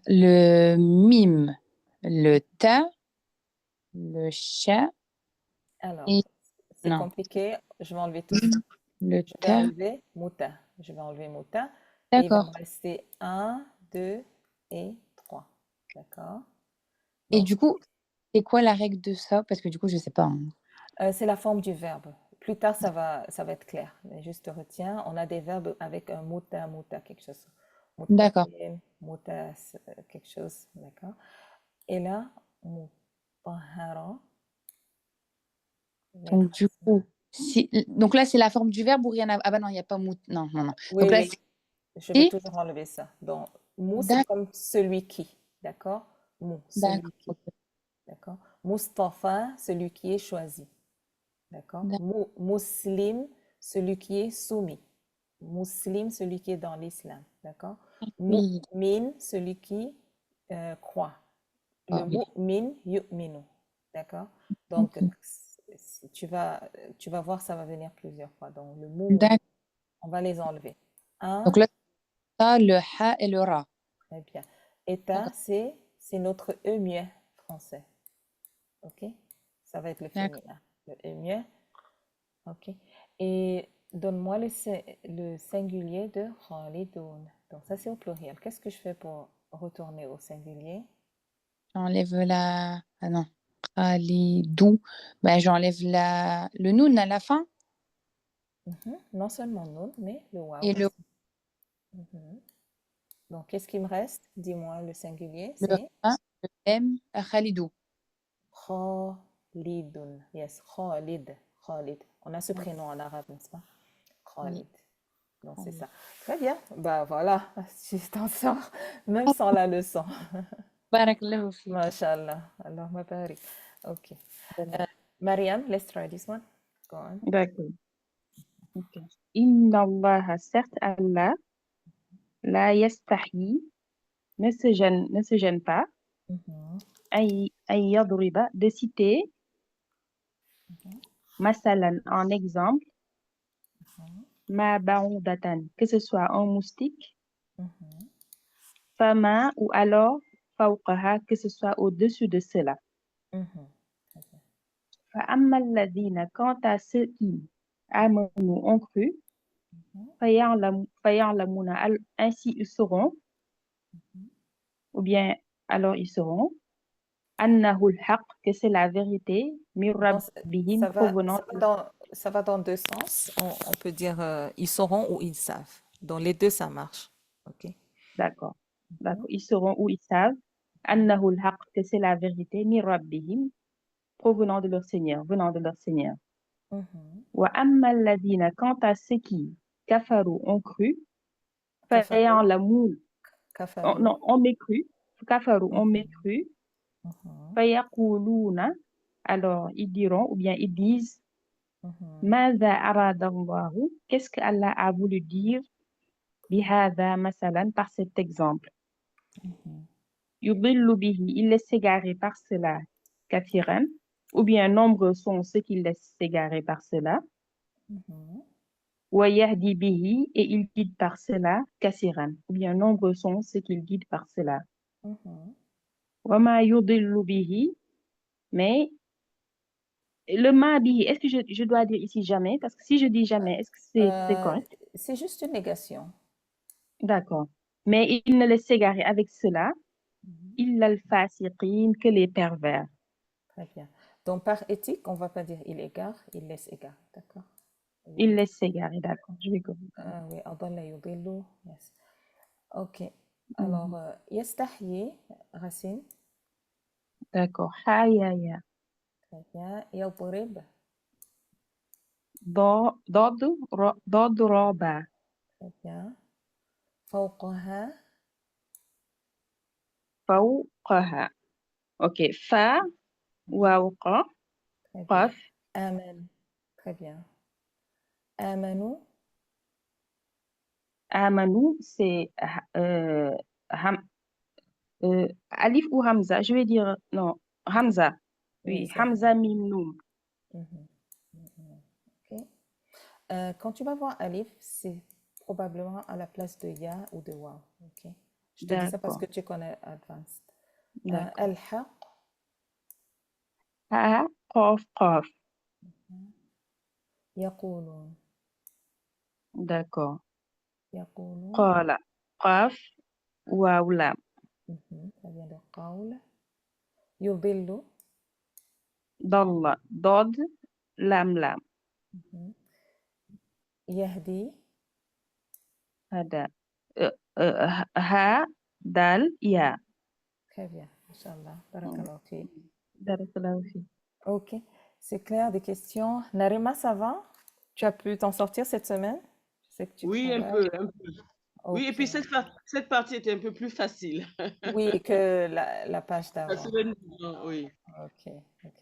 le Mime, le Ta, le Sha Alors, et c'est non, compliqué. Je vais enlever tout ça. le Je vais Ta. enlever muta. Je vais enlever muta. Et il va me D'accord. rester un, 2 et 3. D'accord? Et Donc, du coup, c'est quoi la règle de ça? Parce que du coup, je sais pas, hein. c'est la forme du verbe. Plus tard, ça va être clair. Mais juste retiens, on a des verbes avec un muta, muta, quelque chose. D'accord. Mutakin, muta, quelque chose. D'accord? Et là, mutahara, lettre Donc, du racine. coup, donc là, c'est la forme du verbe ou rien à. Ah bah non, il n'y a pas mou. Non, non, non. Oui, Donc là, oui, c'est. je vais Si. toujours enlever ça. Donc, mou, c'est D'ac- comme celui qui. D'accord? Mou, celui D'accord. qui. Ok. D'accord? Mustafa, celui qui est choisi. D'accord? D'ac- Muslim, celui qui est soumis. Muslim, celui qui est dans l'islam. D'accord? Oui. Mu'min, celui qui croit. Le D'accord, oui. mu'min, yu'minu. D'accord? Donc, Ok. tu vas voir, ça va venir plusieurs fois. Donc, le mot, D'accord. on va les enlever. Un, Donc là, ça, le Ha et le Ra. très bien. Et ta, D'accord. c'est c'est notre E muet français. Ok? Ça va être le D'accord. féminin. Le E muet. Ok. Et donne-moi le singulier de Khalidoun. Donc ça, c'est au pluriel. Qu'est-ce que je fais pour retourner au singulier? J'enlève la... Ah non. Khalidou. Ben, j'enlève le noun à la fin Non seulement non, mais le waouh et le, aussi. Mhm. Donc, qu'est-ce qui me reste? Dis-moi, le singulier, le c'est ra, le M, Khalidou. Khalidun. Yes, Khalid. Khalid. On a ce prénom en arabe, n'est-ce pas? Oui. Khalid. Donc, c'est ça. Très bien. Bah voilà, tu t'en sors, même sans la leçon. Barakallahu fik. Mashallah. Allah barik. Ok. Mariam, let's try this one. Go on. D'accord. Ok. Inna Allah, certes Allah, la yastahi, ne se gêne pas, Mhm. ay yadriba, de citer, masalan, en exemple, ma ba'udatan, que ce soit un moustique, Mhm. fama ou alors fawqaha, que ce soit au-dessus de cela. Mhm. Très bien. فأما الذين, quant à ceux qui amanu ont cru, فيعلمون, ainsi ils sauront, ou bien alors ils sauront, annahul haq, que c'est la vérité, min Bon, rabbihim, provenant ça va dans deux sens. On peut dire ils sauront ou ils savent. Dans les deux, ça marche. Ok. d'accord, Mhm. d'accord, ils sauront ou ils savent, annahul haq, que c'est la vérité, min rabbihim, provenant de leur Seigneur, venant de leur Seigneur. Mhm. Wa amma alladhina, quant à ceux qui kafaru ont cru, Kafaru, faya'lamun, kafaru. non, on mécru, kafaru on Mhm. mécru, Mhm. fayaquluna, alors ils diront ou bien ils disent, Mhm. ماذا أراد الله, qu'est-ce que Allah a voulu dire بهذا مثلا, par cet exemple. Mhm. يضل به, il laisse s'égarer par cela كثيرا, ou bien nombreux sont ceux qui laissent s'égarer par cela. Mhm. ويهدي به, et il guide par cela كثيرا, ou bien nombreux sont ceux qui guident par cela. Mhm. وما يضل به, mais le ma bihi, est-ce que je dois dire ici jamais? Parce que si je dis jamais, est-ce que c'est Euh, correct? c'est juste une négation. D'accord. Mais il ne laisse s'égarer avec cela, Mhm. illa al-fasiqin, que les pervers. Très bien. Donc, par éthique, on ne va pas dire il égare, il laisse égarer. D'accord? Il Oui. laisse s'égarer, d'accord. Je vais corriger. Oui, adalla yudillu. Yes. Ok. Alors, Mhm. yastahyi, Racine. D'accord. Ha, ya, ya. Très bien. Yadrib. Dod, roba. Très bien. فوقها. Fawqaha. OK. Fa, wawqa, Très bien. qaf. آمن. Très bien. آمنوا. Amanu, c'est ham, alif ou hamza. Je vais dire, non, hamza. Oui, Oui, c'est hamza Hamza. mim noun. Mhm. Ok. Quand tu vas voir Alif, c'est probablement à la place de Ya ou de Waw. Ok. Je te dis ça parce D'accord. que tu connais Advanced. D'accord. Al-Haq. Ha, qaf, qaf. يقولون. D'accord. يقولون. Qala, qaf, waw, lam. Ça vient de قول. يضل. Dalla, dod, lam, lam. يهدي. Hada. Ha, dal, ya. Très bien. Inch'Allah. Mm. Barakallahu fi. Barakallahu fi. Ok. C'est clair, des questions. Narima, ça va? Tu as pu t'en sortir cette semaine? Je sais que tu Oui, un travailles. peu, un peu. Oui, et Ok. puis cette partie était un peu plus facile. Oui, que la page Parce d'avant. que, oui. Ok, ok.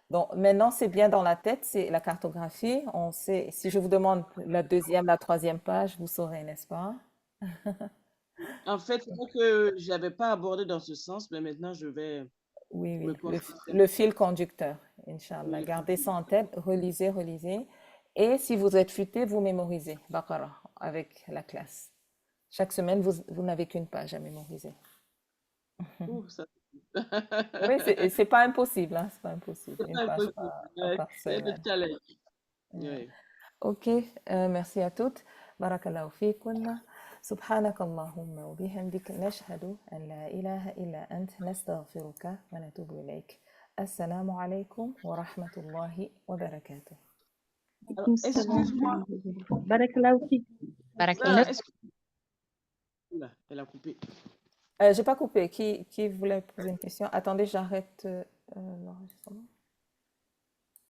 Donc maintenant, c'est bien dans la tête, c'est la cartographie. On sait, si je vous demande la deuxième, la troisième page, vous saurez, n'est-ce pas? En fait, c'est vrai que je n'avais pas abordé dans ce sens, mais maintenant je vais Oui, me oui, concentrer. le fil conducteur, Inch'Allah. Oui, Gardez ça en tête, relisez, relisez. Et si vous êtes futé, vous mémorisez Baqara avec la classe. Chaque semaine, vous n'avez qu'une page à mémoriser. ouh, ça. Oui, c'est pas impossible, hein, c'est pas impossible. C'est Une pas page impossible. par Il y a des semaine. challenges. Ouais. Oui. Ok, merci à toutes. Barakallahu fikunna. سبحانك اللهم وبحمدك نشهد أن لا إله إلا أنت نستغفرك ونتوب إليك. السلام عليكم ورحمة الله وبركاته. Alors, excuse-moi. Barakallahu fik. Barakallah. Oula, elle a coupé. J'ai pas coupé. Qui voulait poser une question? Attendez, j'arrête l'enregistrement.